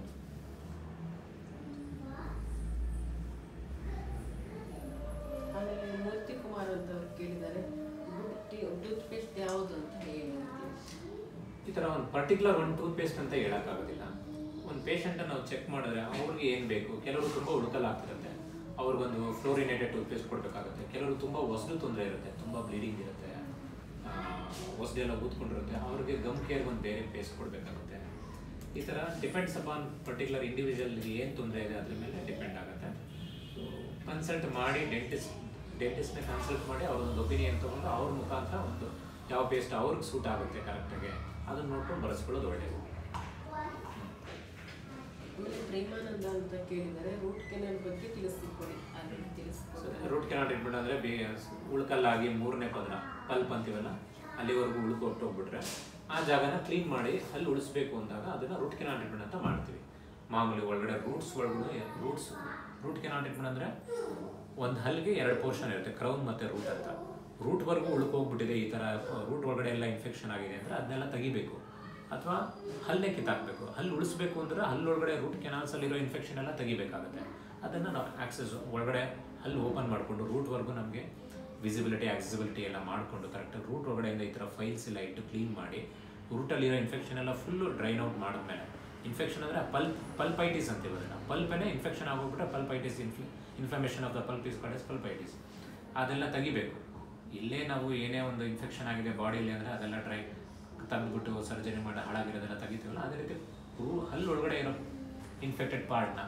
Speaker 2: ಆಮೇಲೆ ಮೂರ್ತಿ ಕುಮಾರ್ ಅಂತ ಅವ್ರು ಕೇಳಿದ್ದಾರೆ, ಟೂತ್ ಪೇಸ್ಟ್ ಯಾವುದು ಅಂತ ಹೇಳಿ.
Speaker 3: ಈ ಥರ ಒಂದು ಪರ್ಟಿಕ್ಯುಲರ್ ಒಂದು ಟೂತ್ ಪೇಸ್ಟ್ ಅಂತ ಹೇಳೋಕ್ಕಾಗೋದಿಲ್ಲ. ಒಂದು ಪೇಷಂಟನ್ನು ನಾವು ಚೆಕ್ ಮಾಡಿದ್ರೆ ಅವ್ರಿಗೆ ಏನು ಬೇಕು, ಕೆಲವರು ತುಂಬ ಹುಡುಕಲಾಗ್ತಿರುತ್ತೆ, ಅವ್ರಿಗೊಂದು ಫ್ಲೋರಿನೇಟೆಡ್ ಟೂತ್ ಪೇಸ್ಟ್ ಕೊಡಬೇಕಾಗುತ್ತೆ. ಕೆಲವರು ತುಂಬ ಹೊಸದು ತೊಂದರೆ ಇರುತ್ತೆ, ತುಂಬ ಬ್ಲೀಡಿಂಗ್ ಇರುತ್ತೆ, ಹೊಸದೆಲ್ಲ ಊದ್ಕೊಂಡಿರುತ್ತೆ, ಅವ್ರಿಗೆ ಗಮ್ ಕೇರ್ಗೆ ಒಂದು ಬೇರೆ ಪೇಸ್ಟ್ ಕೊಡಬೇಕಾಗುತ್ತೆ. ಈ ಥರ ಡಿಪೆಂಡ್ಸ್ ಅಪಾನ್ ಪರ್ಟಿಕ್ಯುಲರ್ ಇಂಡಿವಿಜುವಲ್ಗೆ ಏನು ತೊಂದರೆ ಇದೆ ಅದ್ರ ಮೇಲೆ ಡಿಪೆಂಡ್ ಆಗುತ್ತೆ. ಸೊ ಕನ್ಸಲ್ಟ್ ಮಾಡಿ ಡೆಂಟಿಸ್ಟ್ನ ಕನ್ಸಲ್ಟ್ ಮಾಡಿ ಅವ್ರೊಂದು ಒಪಿನಿಯನ್ ತೊಗೊಂಡು ಅವ್ರ ಮುಖಾಂತರ ಒಂದು ಯಾವ ಪೇಸ್ಟ್ ಅವ್ರಿಗೆ ಸೂಟ್ ಆಗುತ್ತೆ ಕರೆಕ್ಟಾಗಿ ಅದನ್ನು ನೋಡ್ಕೊಂಡು ಬಳಸ್ಕೊಳ್ಳೋದು ಒಳ್ಳೆಯದು.
Speaker 2: ಆಮೇಲೆ ಪ್ರೇಮಾನಂದ ಅಂತ ಕೇಳಿದರೆ ರೂಟ್ ಕೆನಾಲ್ ಬಗ್ಗೆ ತಿಳಿಸಿಕೊಡಿ.
Speaker 3: ರೂಟ್ ಕೆನಾಲ್ ಟ್ರೀಟ್ಮೆಂಟ್ ಅಂದರೆ ಉಳ್ಕಲ್ಲಾಗಿ 3ನೇ ಪದರ ಪಲ್ಪ್ ಅಂತೀವಲ್ಲ ಅಲ್ಲಿವರೆಗೂ ಉಳ್ಕು ಹೊಟ್ಟೋಗ್ಬಿಟ್ರೆ ಆ ಜಾಗನ ಕ್ಲೀನ್ ಮಾಡಿ ಅಲ್ಲಿ ಉಳಿಸ್ಬೇಕು ಅಂದಾಗ ಅದನ್ನು ರೂಟ್ ಕೆನಾಲ್ ಟ್ರೀಟ್ಮೆಂಟ್ ಅಂತ ಮಾಡ್ತೀವಿ. ಮಾಮೂಲಿ ಒಳಗಡೆ ರೂಟ್ ಕೆನಾಲ್ ಟ್ರೀಟ್ಮೆಂಟ್ ಅಂದರೆ ಒಂದು ಹಲ್ಲಿಗೆ 2 ಪೋರ್ಷನ್ ಇರುತ್ತೆ, ಕ್ರೌನ್ ಮತ್ತು ರೂಟ್ ಅಂತ. ರೂಟ್ವರೆಗೂ ಉಳ್ಕೋಗ್ಬಿಟ್ಟಿದೆ, ಈ ಥರ ರೂಟ್ ಒಳಗಡೆ ಎಲ್ಲ ಇನ್ಫೆಕ್ಷನ್ ಆಗಿದೆ ಅಂದರೆ ಅದನ್ನೆಲ್ಲ ತೆಗಿಬೇಕು, ಅಥವಾ ಹಲ್ಲೇ ಕಿತ್ತಾಕಬೇಕು. ಹಲ್ಲು ಉಳಿಸ್ಬೇಕು ಅಂದರೆ ಹಲ್ಲೊಳಗಡೆ ರೂಟ್ ಕೆನಾಲ್ಸಲ್ಲಿರೋ ಇನ್ಫೆಕ್ಷನ್ ಎಲ್ಲ ತೆಗಿಬೇಕಾಗುತ್ತೆ. ಅದನ್ನು ನಾವು ಆಕ್ಸೆಸ್ ಒಳಗಡೆ ಹಲ್ಲು ಓಪನ್ ಮಾಡಿಕೊಂಡು ರೂಟ್ವರೆಗೂ ನಮಗೆ ವಿಸಿಬಿಲಿಟಿ ಆಕ್ಸೆಸಿಬಿಲಿಟಿ ಎಲ್ಲ ಮಾಡಿಕೊಂಡು ಕರೆಕ್ಟಾಗಿ ರೂಟ್ ಒಳಗಡೆಯಿಂದ ಈ ಥರ ಫೈಲ್ಸ್ ಎಲ್ಲ ಇಟ್ಟು ಕ್ಲೀನ್ ಮಾಡಿ ರೂಟಲ್ಲಿರೋ ಇನ್ಫೆಕ್ಷನ್ ಎಲ್ಲ ಫುಲ್ಲು ಡ್ರೈನ್ ಔಟ್ ಮಾಡಿದ್ಮೇಲೆ, ಇನ್ಫೆಕ್ಷನ್ ಅಂದರೆ ಪಲ್ಪೈಟಿಸ್ ಅಂತೀವಿ ಅದನ್ನು, ಪಲ್ಪೇನೆ ಇನ್ಫೆಕ್ಷನ್ ಆಗೋಗ್ಬಿಟ್ರೆ pulpitis, inflammation of the pulp is called as pulpitis. ಅದೆಲ್ಲ ತೆಗಿಬೇಕು. ಇಲ್ಲೇ ನಾವು ಏನೇ ಒಂದು ಇನ್ಫೆಕ್ಷನ್ ಆಗಿದೆ ಬಾಡಿಯಲ್ಲಿ ಅಂದರೆ ಅದೆಲ್ಲ ತೆಗೆದ್ಬಿಟ್ಟು ಸರ್ಜರಿ ಮಾಡಿ ಹಾಳಾಗಿರೋದೆಲ್ಲ ತೆಗಿತೀವಲ್ಲ, ಅದೇ ರೀತಿ ಹಲ್ಲು ಒಳಗಡೆ ಇರೋ ಇನ್ಫೆಕ್ಟೆಡ್ ಪಾರ್ಟ್ನ,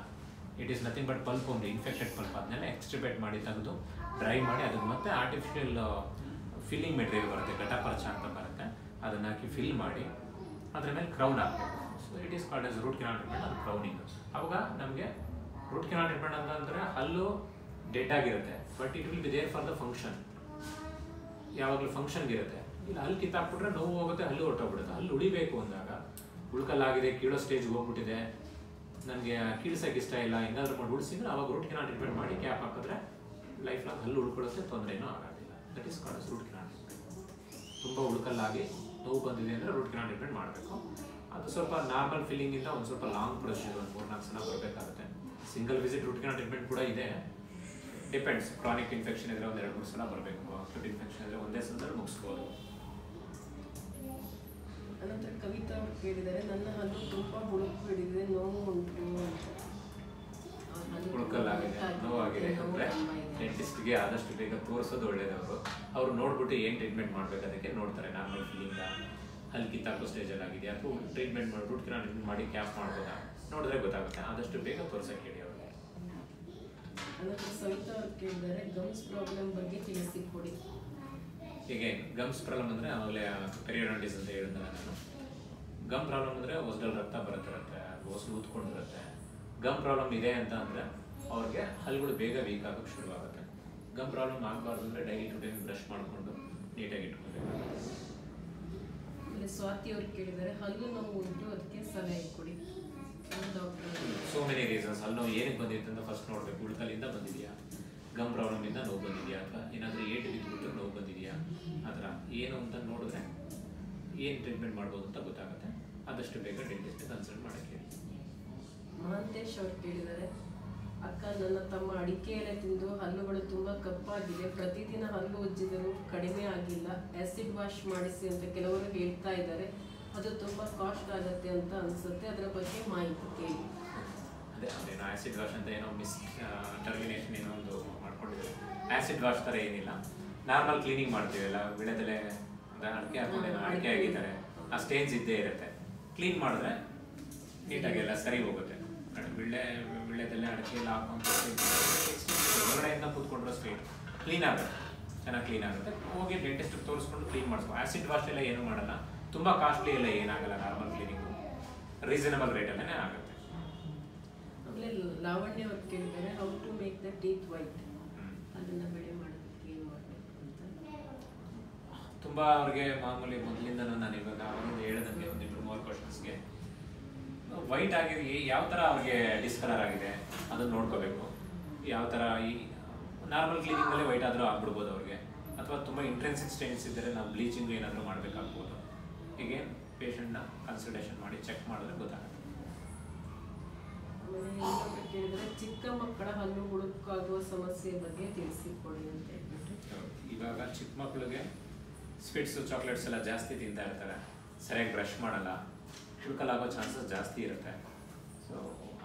Speaker 3: it is nothing but pulp ಒಂದು ಇನ್ಫೆಕ್ಟೆಡ್ ಪಲ್ಪ್, ಅದನ್ನೆಲ್ಲ ಎಕ್ಸ್ಟ್ರಿಬೇಟ್ ಮಾಡಿ ತೆಗೆದು ಡ್ರೈ ಮಾಡಿ ಅದಕ್ಕೆ ಮತ್ತೆ ಆರ್ಟಿಫಿಷಿಯಲ್ ಫಿಲ್ಲಿಂಗ್ ಮೆಟೀರಿಯಲ್ ಬರುತ್ತೆ, ಘಟಪರ್ಚ ಅಂತ ಬರುತ್ತೆ, ಅದನ್ನು ಹಾಕಿ ಫಿಲ್ ಮಾಡಿ ಅದ್ರ ಮೇಲೆ ಕ್ರೌನ್ ಹಾಕಬೇಕು. So it is called as root canal treatment, ಅದು ಕ್ರೌನಿಂಗ್. ಅವಾಗ ನಮಗೆ ರೂಟ್ ಕೆನಾಲ್ ಟ್ರೀಟ್ಮೆಂಟ್ ಅಂತಂದರೆ ಹಲ್ಲು ಡೆಡ್ ಆಗಿರುತ್ತೆ, but it will be there for the function, ಯಾವಾಗಲೂ ಫಂಕ್ಷನ್ಗೆ ಇರುತ್ತೆ. ಇಲ್ಲ ಹಲ್ಲು ಕಿತ್ತಾಕ್ಬಿಟ್ರೆ ನೋವು ಹೋಗುತ್ತೆ, ಹಲ್ಲು ಹೊರಟೋಗ್ಬಿಡುತ್ತೆ. ಹಲ್ಲು ಉಳಿಬೇಕು ಅಂದಾಗ ಉಳ್ಕಲ್ಲಾಗಿದೆ, ಕೀಳೋ ಸ್ಟೇಜ್ಗೆ ಹೋಗ್ಬಿಟ್ಟಿದೆ, ನನಗೆ ಕೀಳ್ಸೋಕೆ ಇಷ್ಟ ಇಲ್ಲ, ಏನಾದರೂ ಮಾಡಿ ಉಳಿಸಿದ್ರೆ ಅವಾಗ ರೂಟ್ ಕೆನಾಲ್ ಟ್ರೀಟ್ಮೆಂಟ್ ಮಾಡಿ ಕ್ಯಾಪ್ ಹಾಕಿದ್ರೆ ಲೈಫ್ ಲಾಂಗ್ ಹಲ್ಲು ಉಳ್ಕೊಳ್ಳೋಕ್ಕೆ ತೊಂದರೆನೂ ಆಗೋದಿಲ್ಲ. That is called root canal treatment. ತುಂಬ ಉಳ್ಕಲ್ಲಾಗಿ ನೋವು ಬಂದಿದೆ ಅಂದರೆ ರೂಟ್ ಕೆನಾಲ್ ಟ್ರೀಟ್ಮೆಂಟ್ ಮಾಡಬೇಕು. ಅದು ಸ್ವಲ್ಪ ನಾರ್ಮಲ್ ಫಿಲ್ಲಿಂಗಿಂದ ಒಂದು ಸ್ವಲ್ಪ ಲಾಂಗ್ ಪ್ರೊಸೀಜರ್, ಒಂದು 3-4 ಸಲ ಬರಬೇಕಾಗುತ್ತೆ. Single visit root canal treatment ಕೂಡ ಇದೆ, ಡಿಪೆಂಡ್ಸ್. ಕ್ರಾನಿಕ್ ಇನ್ಫೆಕ್ಷನ್ ಇದ್ರೆ ಒಂದು 2-3 ಸಲ ಬರಬೇಕು, ಅಕ್ಯೂಟ್ ಇನ್ಫೆಕ್ಷನ್ ಇದ್ರೆ ಒಂದೇ ಸಲದಲ್ಲಿ ಮುಗಿಸ್ಬೋದು.
Speaker 2: ಅನಂತರ ಕವಿತಾ ಅವರು ಕೇಳಿದರೆ, ನನ್ನ ಹಲ್ಲು ತುಂಬ ಹುಳುಕು ಹಿಡಿದಿದೆ, ನೋವು ಉಂಟು ಅಂತ.
Speaker 3: ಹುಳುಕಲ್ಲಾಗಿದೆ, ನೋವಾಗಿದೆ ಅಂದರೆ ಡೆಂಟಿಸ್ಟ್ಗೆ ಆದಷ್ಟು ಬೇಗ ತೋರಿಸೋದು ಒಳ್ಳೇದು. ಅವರು ನೋಡ್ಬಿಟ್ಟು ಏನು ಟ್ರೀಟ್ಮೆಂಟ್ ಮಾಡಬೇಕು ಅದಕ್ಕೆ ನೋಡ್ತಾರೆ. ನಾರ್ಮಲ್ ಫೀಲಿಂಗ ಹಲ್ಲು ಕಿತ್ತಾಕೋ ಸ್ಟೇಜಲ್ಲಿ ಆಗಿದೆಯಾ ಅಥವಾ ಟ್ರೀಟ್ಮೆಂಟ್ ಮಾಡಿ ರೂಟ್ ಕೆನಾಲ್ ಟ್ರೀಟ್ಮೆಂಟ್ ಮಾಡಿ ಕ್ಯಾಪ್ ಮಾಡ್ಬೋದಾ ನೋಡಿದ್ರೆ ಗೊತ್ತಾಗುತ್ತೆ. ಆದಷ್ಟು ಬೇಗ ತೋರ್ಸೋಕೆ ಹೇಳಿ ಅವ್ರಿಗೆ.
Speaker 2: ಅನಂತರ ಸವಿತಾ ಅವರು ಕೇಳಿದರೆ, ಗಮ್ಸ್ ಪ್ರಾಬ್ಲಮ್ ಬಗ್ಗೆ ತಿಳಿಸಿಕೊಡಿ.
Speaker 3: ಹೀಗೆ ಗಮ್ಸ್ ಪ್ರಾಬ್ಲಮ್ ಅಂದರೆ ಆಮೇಲೆ ಪೆರಿಯೋಡಾಂಟಿಸ್ ಅಂತ ಹೇಳಿದ್ರೆ ನಾನು, ಗಮ್ ಪ್ರಾಬ್ಲಮ್ ಅಂದರೆ ಹೊಸದಲ್ಲಿ ರಕ್ತ ಬರುತ್ತಿರುತ್ತೆ, ಹೊಸ ಊದ್ಕೊಂಡಿರುತ್ತೆ. ಗಮ್ ಪ್ರಾಬ್ಲಮ್ ಇದೆ ಅಂತ ಅಂದರೆ ಅವ್ರಿಗೆ ಹಲ್ಲುಗಳು ಬೇಗ ವೀಕ್ ಆಗೋಕ್ಕೆ ಶುರುವಾಗುತ್ತೆ. ಗಮ್ ಪ್ರಾಬ್ಲಮ್ ಆಗಬಾರ್ದು ಅಂದರೆ ಡೈಲಿ ಟು ಟೈಮ್ ಬ್ರಷ್ ಮಾಡಿಕೊಂಡು ನೀಟಾಗಿ ಇಟ್ಕೊಬೇಕು.
Speaker 2: ಆಮೇಲೆ ಸ್ವಾತಿ ಅವರು ಕೇಳಿದರೆ, ಹಲ್ಲು ನೋವು ಉಂಟು, ಅದಕ್ಕೆ ಸಲಹೆ ಕೊಡಿ.
Speaker 3: So many reasons. ಹಲ್ಲು ನೋವು ಏನಕ್ಕೆ ಬಂದಿತ್ತು ಅಂತ ಫಸ್ಟ್ ನೋಡಬೇಕು. ಉಳ್ಕಲಿಂದ ಬಂದಿದೆಯಾ, ಗಮ್ ಪ್ರಾಬ್ಲಮಿಂದ ನೋವು ಬಂದಿದೆಯಾ, ಅಥವಾ ಏನಾದರೂ ಏಟು ಬಿದ್ದುಬಿಟ್ಟು ನೋವು ಬಂದಿದೆಯಾ, ಆ ಥರ ಏನು ಅಂತ ನೋಡಿದ್ರೆ ಏನು ಟ್ರೀಟ್ಮೆಂಟ್ ಮಾಡ್ಬೋದು ಅಂತ ಗೊತ್ತಾಗುತ್ತೆ. ಆದಷ್ಟು ಬೇಗ ಡೆಂಟಿಸ್ಟ್ನ ಕನ್ಸಲ್ಟ್ ಮಾಡೋಕ್ಕೆ ಹೇಳಿ.
Speaker 2: ಮಹಾಂತೇಶ್ ಅವರು ಕೇಳಿದರೆ, ಅಕ್ಕ, ನನ್ನ ತಮ್ಮ ಅಡಿಕೆ ಎಲೆ ತಿಂದು ಹಲ್ಲುಗಳು ತುಂಬ ಕಪ್ಪಾಗಿದೆ, ಪ್ರತಿದಿನ ಹಲ್ಲು ಉಜ್ಜಿದರೂ ಕಡಿಮೆ ಆಗಿಲ್ಲ, ಆ್ಯಸಿಡ್ ವಾಶ್ ಮಾಡಿಸಿ ಅಂತ ಕೆಲವರು ಹೇಳ್ತಾ ಇದ್ದಾರೆ, ಅದು ತುಂಬ ಕಾಸ್ಟ್ ಆಗುತ್ತೆ ಅಂತ ಅನಿಸುತ್ತೆ, ಅದರ ಬಗ್ಗೆ ಮಾಹಿತಿ ಕೇಳಿ.
Speaker 3: ಅದೇನೋ ಆ್ಯಸಿಡ್ ವಾಶ್ ಅಂತ ಏನೋ ಟರ್ಮಿನೇಷನ್ ಏನೋ ಒಂದು ಮಾಡ್ಕೊಂಡಿದ್ದಾರೆ. ಆ್ಯಸಿಡ್ ವಾಶ್ ಥರ ಏನಿಲ್ಲ, ನಾರ್ಮಲ್ ಕ್ಲೀನಿಂಗ್ ಮಾಡ್ತೀವಲ್ಲ, ವಿಳೆದೆಲೆ ಅಡಿಕೆ ಹಾಕೊಂಡೇನೋ ಅಡಿಕೆ ಆಗಿದ್ದಾರೆ, ಆ ಸ್ಟೇನ್ಸ್ ಇದ್ದೇ ಇರುತ್ತೆ. ಕ್ಲೀನ್ ಮಾಡಿದ್ರೆ ನೀಟಾಗೆಲ್ಲ ಸರಿ ಹೋಗುತ್ತೆ. ವಿಳೆದೆಲೆ ಅಡಿಕೆ ಎಲ್ಲ ಹಾಕೊಂಡು ಹೊರಗಡೆಯಿಂದ ಕೂತ್ಕೊಂಡ್ರೆ ಸ್ಟ್ರೈಟ್ ಕ್ಲೀನ್ ಆಗುತ್ತೆ, ಚೆನ್ನಾಗಿ ಕ್ಲೀನ್ ಆಗುತ್ತೆ. ಹೋಗಿ ಡೆಂಟಿಸ್ಟ್ಗೆ ತೋರಿಸ್ಕೊಂಡು ಕ್ಲೀನ್ ಮಾಡಿಸ್ಕೊ. ಆ್ಯಸಿಡ್ ವಾಶ್ ಎಲ್ಲ ಏನೂ ಮಾಡಲ್ಲ, ತುಂಬ ಕಾಸ್ಟ್ಲಿ ಎಲ್ಲ ಏನಾಗಲ್ಲ. ನಾರ್ಮಲ್ ಕ್ಲೀನಿಂಗು ರೀಸನಬಲ್ ರೇಟಲ್ಲೇ ಆಗುತ್ತೆ.
Speaker 2: ಆಮೇಲೆ ಲಾವಣ್ಯ ಅವ್ರು ಕೇಳಿದ್ದಾರೆ how to make the teeth white, ಅದನ್ನ ಬೆಳೆ ಮಾಡೋದಕ್ಕೆ ಏನು ಮಾಡಬೇಕು ಅಂತ.
Speaker 3: ತುಂಬ ಅವ್ರಿಗೆ ಮಾಮೂಲಿ ಮೊದಲಿಂದನೂ ನಾನು ಇವಾಗ ಅವಾಗಿಂದ ಹೇಳಿದಂಗೆ ಒಂದು 2-3 ಕ್ವಶನ್ಸ್ಗೆ ವೈಟ್ ಆಗಿದೆ, ಯಾವ ಥರ ಅವ್ರಿಗೆ ಡಿಸ್ಕಲರ್ ಆಗಿದೆ ಅದನ್ನು ನೋಡ್ಕೋಬೇಕು. ಯಾವ ಥರ ಈ ನಾರ್ಮಲ್ ಕ್ಲೀನಿಂಗಲ್ಲೇ ವೈಟ್ ಆದರೂ ಆಗ್ಬಿಡ್ಬೋದು ಅವ್ರಿಗೆ, ಅಥವಾ ತುಂಬ ಇಂಟ್ರೆನ್ಸಿಕ್ ಸ್ಟೇನ್ಸ್ ಇದ್ದರೆ ನಾವು ಬ್ಲೀಚಿಂಗ್ ಏನಾದರೂ ಮಾಡಬೇಕಾಗ್ಬೋದು. ಹೀಗೆ ಪೇಷಂಟ್ನ ಕನ್ಸಲ್ಟೇಷನ್ ಮಾಡಿ ಚೆಕ್ ಮಾಡಿದ್ರೆ ಗೊತ್ತಾಗುತ್ತೆ.
Speaker 2: ಆಮೇಲೆ ಇನ್ನೊಬ್ರು ಕೇಳಿದರೆ ಚಿಕ್ಕ ಮಕ್ಕಳ ಹಲ್ಲು ಹುಳುಕಾಗುವ ಸಮಸ್ಯೆ ಬಗ್ಗೆ ತಿಳಿಸಿಕೊಡಿ ಅಂತ ಹೇಳ್ಬಿಟ್ಟು.
Speaker 3: ಇವಾಗ ಚಿಕ್ಕ ಮಕ್ಕಳಿಗೆ ಸ್ವೀಟ್ಸು ಚಾಕ್ಲೇಟ್ಸ್ ಎಲ್ಲ ಜಾಸ್ತಿ ತಿಂತಾ ಇರ್ತಾರೆ, ಸರಿಯಾಗಿ ಬ್ರಷ್ ಮಾಡಲ್ಲ, ಹುಳುಕಲಾಗೋ ಚಾನ್ಸಸ್ ಜಾಸ್ತಿ ಇರುತ್ತೆ. ಸೊ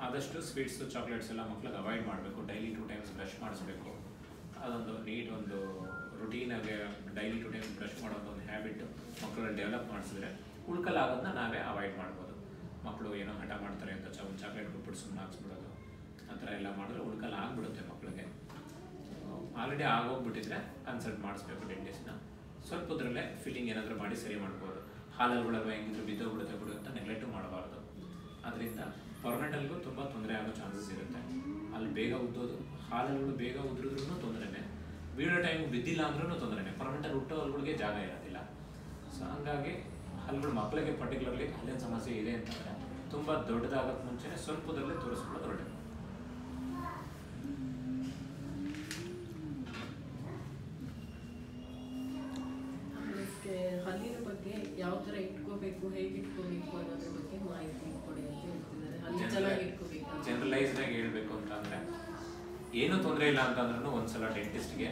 Speaker 3: ಆದಷ್ಟು ಸ್ವೀಟ್ಸು ಚಾಕ್ಲೇಟ್ಸ್ ಎಲ್ಲ ಮಕ್ಳಿಗೆ ಅವಾಯ್ಡ್ ಮಾಡಬೇಕು. ಡೈಲಿ 2 ಟೈಮ್ಸ್ ಬ್ರಷ್ ಮಾಡಿಸ್ಬೇಕು. ಅದೊಂದು ನೀಟ್ ಒಂದು ರುಟೀನಾಗೆ ಡೈಲಿ 2 ಟೈಮ್ಸ್ ಬ್ರಷ್ ಮಾಡೋದು ಒಂದು ಹ್ಯಾಬಿಟ್ಟು ಮಕ್ಕಳಲ್ಲಿ ಡೆವಲಪ್ ಮಾಡಿಸಿದ್ರೆ ಉಳ್ಕಲಾಗೋದನ್ನ ನಾವೇ ಅವಾಯ್ಡ್ ಮಾಡ್ಬೋದು. ಮಕ್ಕಳು ಏನೋ ಹಠ ಮಾಡ್ತಾರೆ ಅಂತ ಒಂದು ಚಾಕ್ಲೇಟ್ ಕೊಟ್ಬಿಟ್ಟು ಸುಮ್ಮನೆ ಹಾಕ್ಸ್ಬಿಡೋದು, ಆ ಥರ ಎಲ್ಲ ಮಾಡಿದ್ರೆ ಉಳ್ಕಲ್ಲ ಆಗ್ಬಿಡುತ್ತೆ ಮಕ್ಕಳಿಗೆ. ಆಲ್ರೆಡಿ ಆಗೋಗ್ಬಿಟ್ಟಿದ್ರೆ ಕನ್ಸಲ್ಟ್ ಮಾಡಿಸ್ಬೇಕು ಡೆಂಟಿಸ್ಟ್ನ. ಸ್ವಲ್ಪದ್ರಲ್ಲೇ ಫಿಲ್ಲಿಂಗ್ ಏನಾದರೂ ಮಾಡಿ ಸರಿ ಮಾಡ್ಬೋದು. ಹಾಲಲ್ಗಳಲ್ವ ಹೆಂಗಿದ್ರು ಬಿದ್ದೋಗ್ಬಿಡುತ್ತೆ ಬಿಡು ಅಂತ ನೆಗ್ಲೆಕ್ಟು ಮಾಡಬಾರ್ದು. ಅದರಿಂದ ಪರ್ಮನೆಂಟಲ್ಗೂ ತುಂಬ ತೊಂದರೆ ಆಗೋ ಚಾನ್ಸಸ್ ಇರುತ್ತೆ. ಅಲ್ಲಿ ಬೇಗ ಉದ್ದೋದು, ಹಾಲಲ್ಗಳು ಬೇಗ ಉದ್ರಿದ್ರೂ ತೊಂದರೆನೇ, ಬೀಳೋ ಟೈಮ್ ಬಿದ್ದಿಲ್ಲ ಅಂದ್ರೂ ತೊಂದರೆನೇ. ಪರ್ಮನೆಂಟಲ್ಲಿ ಹುಟ್ಟೋ ಹಲ್ಗಳಿಗೆ ಜಾಗ ಇರೋದಿಲ್ಲ. ಸೊ ಹಂಗಾಗಿ ಹಲ್ಗಳು ಮಕ್ಕಳಿಗೆ ಪರ್ಟಿಕ್ಯುಲರ್ಲಿ ಹಲ್ಲಿನ ಸಮಸ್ಯೆ ಇದೆ ಅಂತಂದರೆ ತುಂಬ ದೊಡ್ಡದಾಗೋಕ್ಕೆ ಮುಂಚೆನೇ ಸ್ವಲ್ಪದರಲ್ಲೇ ತೋರಿಸ್ಕೊಳ್ಳೋದು ಒಳ್ಳೆಯದು.
Speaker 2: ಹಲ್ಲಿನ ಬಗ್ಗೆ ಯಾವ ಥರ ಇಟ್ಕೋಬೇಕು, ಹೇಗೆ ಇಟ್ಕೋಬೇಕು ಅನ್ನೋದ್ರ ಬಗ್ಗೆ ಮಾಹಿತಿ ಕೊಡಿ ಅಂತ ಹೇಳ್ತಿದ್ದಾರೆ. ಹಲ್ಲು ಚೆನ್ನಾಗಿ ಇಟ್ಕೋಬೇಕು.
Speaker 3: ಜನರಲೈಸ್ನಾಗಿ ಹೇಳ್ಬೇಕು ಅಂತಂದರೆ ಏನೂ ತೊಂದರೆ ಇಲ್ಲ ಅಂತಂದ್ರೂ ಒಂದ್ಸಲ ಡೆಂಟಿಸ್ಟ್ಗೆ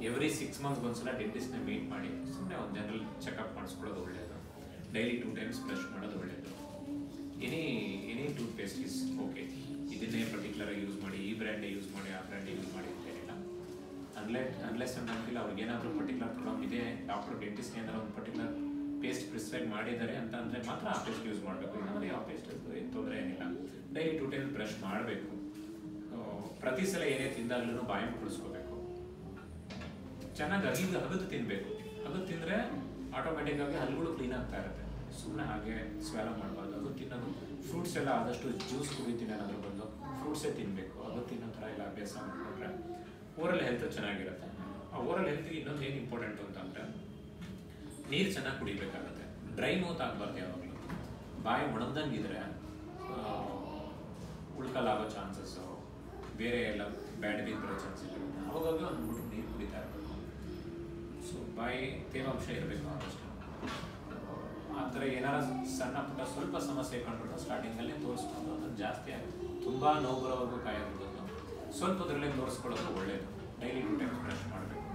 Speaker 3: ಎವ್ರಿ 6 ಮಂತ್ಸ್ಗೆ ಒಂದ್ಸಲ ಡೆಂಟಿಸ್ಟ್ನ ಮೀಟ್ ಮಾಡಿ ಸುಮ್ಮನೆ ಒಂದು ಜನರಲ್ ಚೆಕಪ್ ಮಾಡಿಸ್ಕೊಳ್ಳೋದು ಒಳ್ಳೆಯದು. ಡೈಲಿ 2 ಟೈಮ್ಸ್ ಬ್ರಷ್ ಮಾಡೋದು ಒಳ್ಳೆಯದು. Any tooth paste is okay. ಇದನ್ನೇ ಪರ್ಟಿಕ್ಯುಲರಾಗಿ ಯೂಸ್ ಮಾಡಿ, ಈ ಬ್ರ್ಯಾಂಡೇ ಯೂಸ್ ಮಾಡಿ, ಆ ಬ್ರ್ಯಾಂಡೇ ಯೂಸ್ ಮಾಡಿ ಅಂತ ಏನಿಲ್ಲ. ಅನ್ಲೆಸ್ ಅಂತಿಲ್ಲ ಅವ್ರಿಗೆ ಏನಾದರೂ ಪರ್ಟಿಕ್ಯುಲರ್ ಪ್ರಾಬ್ಲಮ್ ಇದೆ, ಡಾಕ್ಟರ್ ಡೆಂಟಿಸ್ಟ್ ಏನಾದರೂ ಒಂದು ಪರ್ಟಿಕ್ಯುಲರ್ ಪೇಸ್ಟ್ ಪ್ರಿಸ್ಕ್ರೈಬ್ ಮಾಡಿದ್ದಾರೆ ಅಂತ ಅಂದರೆ ಮಾತ್ರ ಆ ಪೇಸ್ಟ್ ಯೂಸ್ ಮಾಡಬೇಕು. ಇಲ್ಲಾಂದರೆ ಯಾವ ಪೇಸ್ಟ್ ತೊಂದರೆ ಏನಿಲ್ಲ. ಡೈಲಿ 2 ಟೈಮ್ಸ್ ಬ್ರಷ್ ಮಾಡಬೇಕು. ಪ್ರತಿ ಸಲ ಏನೇ ತಿಂದಾಗ್ಲೂ ಬಾಯಿ ಮುಡಿಸ್ಕೋಬೇಕು. ಚೆನ್ನಾಗಿ ಹಗದು ತಿನ್ನಬೇಕು. ಹಗದು ತಿಂದರೆ ಆಟೋಮೆಟಿಕ್ಕಾಗಿ ಹಲ್ಲುಗಳು ಕ್ಲೀನ್ ಆಗ್ತಾ ಇರುತ್ತೆ. ಸುಮ್ಮನೆ ಹಾಗೆ ಸ್ವ್ಯಾಲೋ ಮಾಡಬಾರ್ದು. ಹಗದು ತಿನ್ನೋದು ಫ್ರೂಟ್ಸ್ ಎಲ್ಲ ಆದಷ್ಟು ಜ್ಯೂಸ್ ಕುಡಿತೀನಿ ಏನಾದರೂ ಬಂದು ಫ್ರೂಟ್ಸೇ ತಿನ್ನಬೇಕು. ಹಗದು ತಿನ್ನೋ ಥರ ಎಲ್ಲ ಅಭ್ಯಾಸ ಮಾಡಿಕೊಂಡ್ರೆ ಓರಲ್ ಹೆಲ್ತ್ ಚೆನ್ನಾಗಿರುತ್ತೆ. ಆ ಓರಲ್ ಹೆಲ್ತ್ಗೆ ಇನ್ನೊಂದು ಏನು ಇಂಪಾರ್ಟೆಂಟು ಅಂತಂದರೆ ನೀರು ಚೆನ್ನಾಗಿ ಕುಡಿಬೇಕಾಗುತ್ತೆ. ಡ್ರೈ ಮೌತ್ ಆಗಬಾರ್ದು. ಯಾವಾಗಲೂ ಬಾಯಿ ಒಣಗ್ದಂಗಿದ್ರೆ ಉಳ್ಕಲಾಗೋ ಚಾನ್ಸಸ್ಸು, ಬೇರೆ ಎಲ್ಲ ಬ್ಯಾಡ್ ಬೀನ್ ಬರೋ ಚಾನ್ಸಸ್ ಇರುತ್ತೆ. ಅವಾಗಾಗಿ ಒಂದು ಬಿಟ್ಟು ನೀರು ಕುಡಿತಾ ಇರಬೇಕು. ಸೊ ಬಾಯಿ ತೇವಾಂಶ ಇರಬೇಕು ಆದಷ್ಟು. ಆ ಥರ ಏನಾರು ಸಣ್ಣ ಪುಟ್ಟ ಸ್ವಲ್ಪ ಸಮಸ್ಯೆ ಕಂಡ್ರು ಸ್ಟಾರ್ಟಿಂಗಲ್ಲೇ ತೋರಿಸ್ಕೊಂಡು ಅದನ್ನು ಜಾಸ್ತಿ ಆಗಿ ತುಂಬ ನೋವು ಬರೋವರೆಗೂ ಕಾಯೋದು ಸ್ವಲ್ಪದ್ರಲ್ಲೇ ತೋರಿಸ್ಕೊಳ್ಳೋದು ಒಳ್ಳೆಯದು. ಡೈಲಿ 2 ಟೈಮ್ಸ್ ಬ್ರಷ್ ಮಾಡಬೇಕು.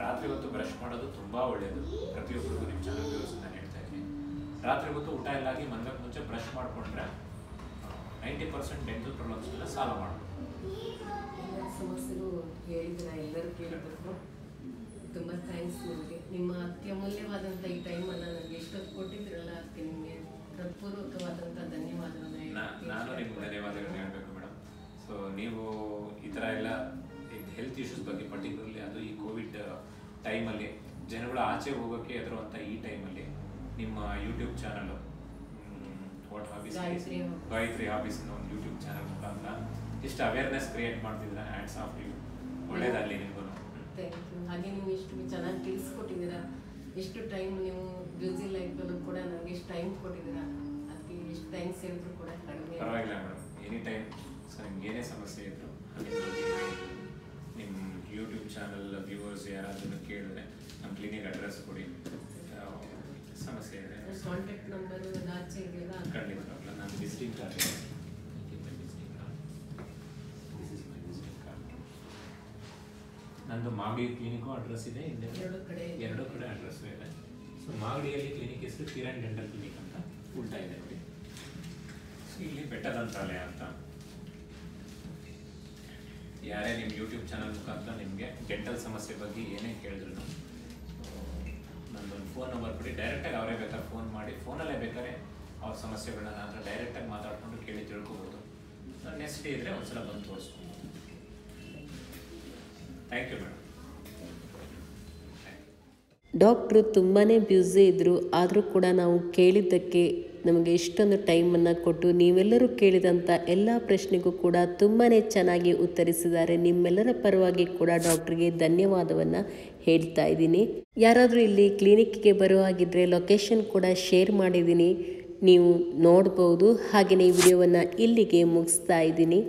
Speaker 3: ರಾತ್ರಿ ಹೊತ್ತು ಬ್ರಷ್ ಮಾಡೋದು ತುಂಬ ಒಳ್ಳೆಯದು. ಪ್ರತಿಯೊಬ್ಬರಿಗೂ ನಿಮ್ಮ ಚಾನಲ್ ವ್ಯೂಸ್ ನಾನು ಹೇಳ್ತಾ ಇದ್ದೀನಿ. ರಾತ್ರಿ ಹೊತ್ತು ಊಟ ಎಲ್ಲ ಆಗಿ ಮಲಗೋಕ್ಕೆ ಮುಂಚೆ ಬ್ರಷ್ ಮಾಡಿಕೊಂಡ್ರೆ 90% ಡೆಂಟಲ್ ಪ್ರಾಬ್ಲಮ್ಸ್ನೆಲ್ಲ ಸಾಲ್ವ್ ಮಾಡ್ಬೋದು.
Speaker 2: ಸಮಸ್ಯೆಗಳು ಹೇಳಿದ್ರೆ ಎಲ್ಲರೂ ಕೇಳಬೇಕು. ತುಂಬ ಥ್ಯಾಂಕ್ಸ್ ನಿಮಗೆ. ನಿಮ್ಮ ಅತ್ಯಮೂಲ್ಯವಾದಂಥ ಈ ಟೈಮನ್ನು ನನಗೆ ಎಷ್ಟೊತ್ತು ಕೊಟ್ಟಿದ್ರಲ್ಲ, ಅದಕ್ಕೆ ನಿಮಗೆ ಹೃತ್ಪೂರ್ವಕವಾದಂಥ ಧನ್ಯವಾದಗಳನ್ನು.
Speaker 3: ನಾನು ನಿಮ್ಗೆ ಧನ್ಯವಾದಗಳನ್ನ ಹೇಳಬೇಕು ಮೇಡಮ್. ಸೊ ನೀವು ಈ ಥರ ಎಲ್ಲ ಹೆಲ್ತ್ ಇಶ್ಯೂಸ್ ಬಗ್ಗೆ ಪರ್ಟಿಕ್ಯುಲರ್ಲಿ ಅದು ಈ ಕೋವಿಡ್ ಟೈಮಲ್ಲಿ ಜನಗಳು ಆಚೆ ಹೋಗೋಕ್ಕೆ ಹೆದರುವಂಥ ಈ ಟೈಮಲ್ಲಿ ನಿಮ್ಮ YouTube channel what hobbies Gayathri hobbies ಅನ್ನೋ ಒಂದು ಯೂಟ್ಯೂಬ್ ಚಾನಲ್ ಮುಖಾಂತರ ಇಷ್ಟು ಅವೇರ್ನೆಸ್ ಕ್ರಿಯೇಟ್ ಮಾಡ್ತಿದ್ದೀರಾ. Hands off you. ಒಳ್ಳೇದಾಗಲಿ ನಿಮಗೂ.
Speaker 2: Thank you. ಹಾಗೆ ನೀವು ಎಷ್ಟು ಚೆನ್ನಾಗಿ ತಿಳಿಸ್ಕೊಟ್ಟಿದ್ದೀರಾ. ಎಷ್ಟು ಟೈಮ್ ನೀವು ಬ್ಯುಸಿ ಲೈಫಲ್ಲೂ ಕೂಡ ನನಗೆ ಎಷ್ಟು ಟೈಮ್ ಕೊಟ್ಟಿದ್ದೀರಾ. ಅದಕ್ಕೆ ಎಷ್ಟು ಥ್ಯಾಂಕ್ಸ್ ಹೇಳಿದ್ರು ಕೂಡ ಕಡಿಮೆ.
Speaker 3: ಪರವಾಗಿಲ್ಲ ಮೇಡಮ್. Any time. ಸೊ ನಿಮ್ಗೆ ಏನೇ ಸಮಸ್ಯೆ ಇದ್ರು ನಿಮ್ಮ ಯೂಟ್ಯೂಬ್ ಚಾನಲ್ ವ್ಯೂವರ್ಸ್ ಯಾರಾದರೂ ಕೇಳಿದ್ರೆ ನಮ್ಮ ಕ್ಲಿನಿಕ್ ಅಡ್ರೆಸ್ ಕೊಡಿ. ಸಮಸ್ಯೆ ಇದೆ
Speaker 2: ಕಾಂಟ್ಯಾಕ್ಟ್ ನಂಬರು ಆಚೆ ಇದೆಯಲ್ಲ,
Speaker 3: ಖಂಡಿತವಾಗ್ಲ ನಾನು ವಿಸಿಟಿಂಗ್ ಕಾರ್ಡ್ ಇದೆ. ನಂದು ಮಾಗಡಿ ಕ್ಲಿನಿಕ್ಕು ಅಡ್ರೆಸ್ ಇದೆ. ಎರಡು ಕಡೆ ಅಡ್ರೆಸ್ಸು ಇದೆ. ಸೊ ಮಾಗಡಿಯಲ್ಲಿ ಕ್ಲಿನಿಕ್ ಹೆಸರು ಕಿರಣ್ ಡೆಂಟಲ್ ಕ್ಲಿನಿಕ್ ಅಂತ ಉಲ್ಟಾ ಇದೆ ನೋಡಿ. ಸೊ ಇಲ್ಲಿ ಬೆಟ್ಟದಂತ್ರಾಲಯ ಅಂತ. ಯಾರೇ ನಿಮ್ಮ ಯೂಟ್ಯೂಬ್ ಚಾನಲ್ ಮುಖಾಂತರ ನಿಮಗೆ ಡೆಂಟಲ್ ಸಮಸ್ಯೆ ಬಗ್ಗೆ ಏನೇ ಕೇಳಿದ್ರು ನನ್ನೊಂದು ಫೋನ್ ನಂಬರ್ ಕೊಡಿ. ಡೈರೆಕ್ಟಾಗಿ ಅವರೇ ಬೇಕಾದ್ರೆ ಫೋನ್ ಮಾಡಿ, ಫೋನಲ್ಲೇ ಬೇಕಾದ್ರೆ ಅವ್ರ ಸಮಸ್ಯೆಗಳನ್ನ ನನ್ನ ಹತ್ರ ಡೈರೆಕ್ಟಾಗಿ ಮಾತಾಡ್ಕೊಂಡು ಕೇಳಿ ತಿಳ್ಕೊಬೋದು. ನೆಕ್ಸ್ಟ್ ಇದ್ದರೆ ಒಂದ್ಸಲ ಬಂದು ತೋರಿಸ್ಬೋದು. Thank you madam.
Speaker 1: ಡಾಕ್ಟ್ರು ತುಂಬಾ ಬ್ಯುಸಿ ಇದ್ದರು. ಆದರೂ ಕೂಡ ನಾವು ಕೇಳಿದ್ದಕ್ಕೆ ನಮಗೆ ಇಷ್ಟೊಂದು ಟೈಮನ್ನು ಕೊಟ್ಟು ನೀವೆಲ್ಲರೂ ಕೇಳಿದಂಥ ಎಲ್ಲ ಪ್ರಶ್ನೆಗೂ ಕೂಡ ತುಂಬಾ ಚೆನ್ನಾಗಿ ಉತ್ತರಿಸಿದ್ದಾರೆ. ನಿಮ್ಮೆಲ್ಲರ ಪರವಾಗಿ ಕೂಡ ಡಾಕ್ಟ್ರಿಗೆ ಧನ್ಯವಾದವನ್ನು ಹೇಳ್ತಾ ಇದ್ದೀನಿ. ಯಾರಾದರೂ ಇಲ್ಲಿ ಕ್ಲಿನಿಕ್ಗೆ ಬರುವಾಗಿದ್ದರೆ ಲೊಕೇಶನ್ ಕೂಡ ಶೇರ್ ಮಾಡಿದ್ದೀನಿ, ನೀವು ನೋಡ್ಬೋದು. ಹಾಗೆಯೇ ಈ ವಿಡಿಯೋವನ್ನು ಇಲ್ಲಿಗೆ ಮುಗಿಸ್ತಾ ಇದ್ದೀನಿ.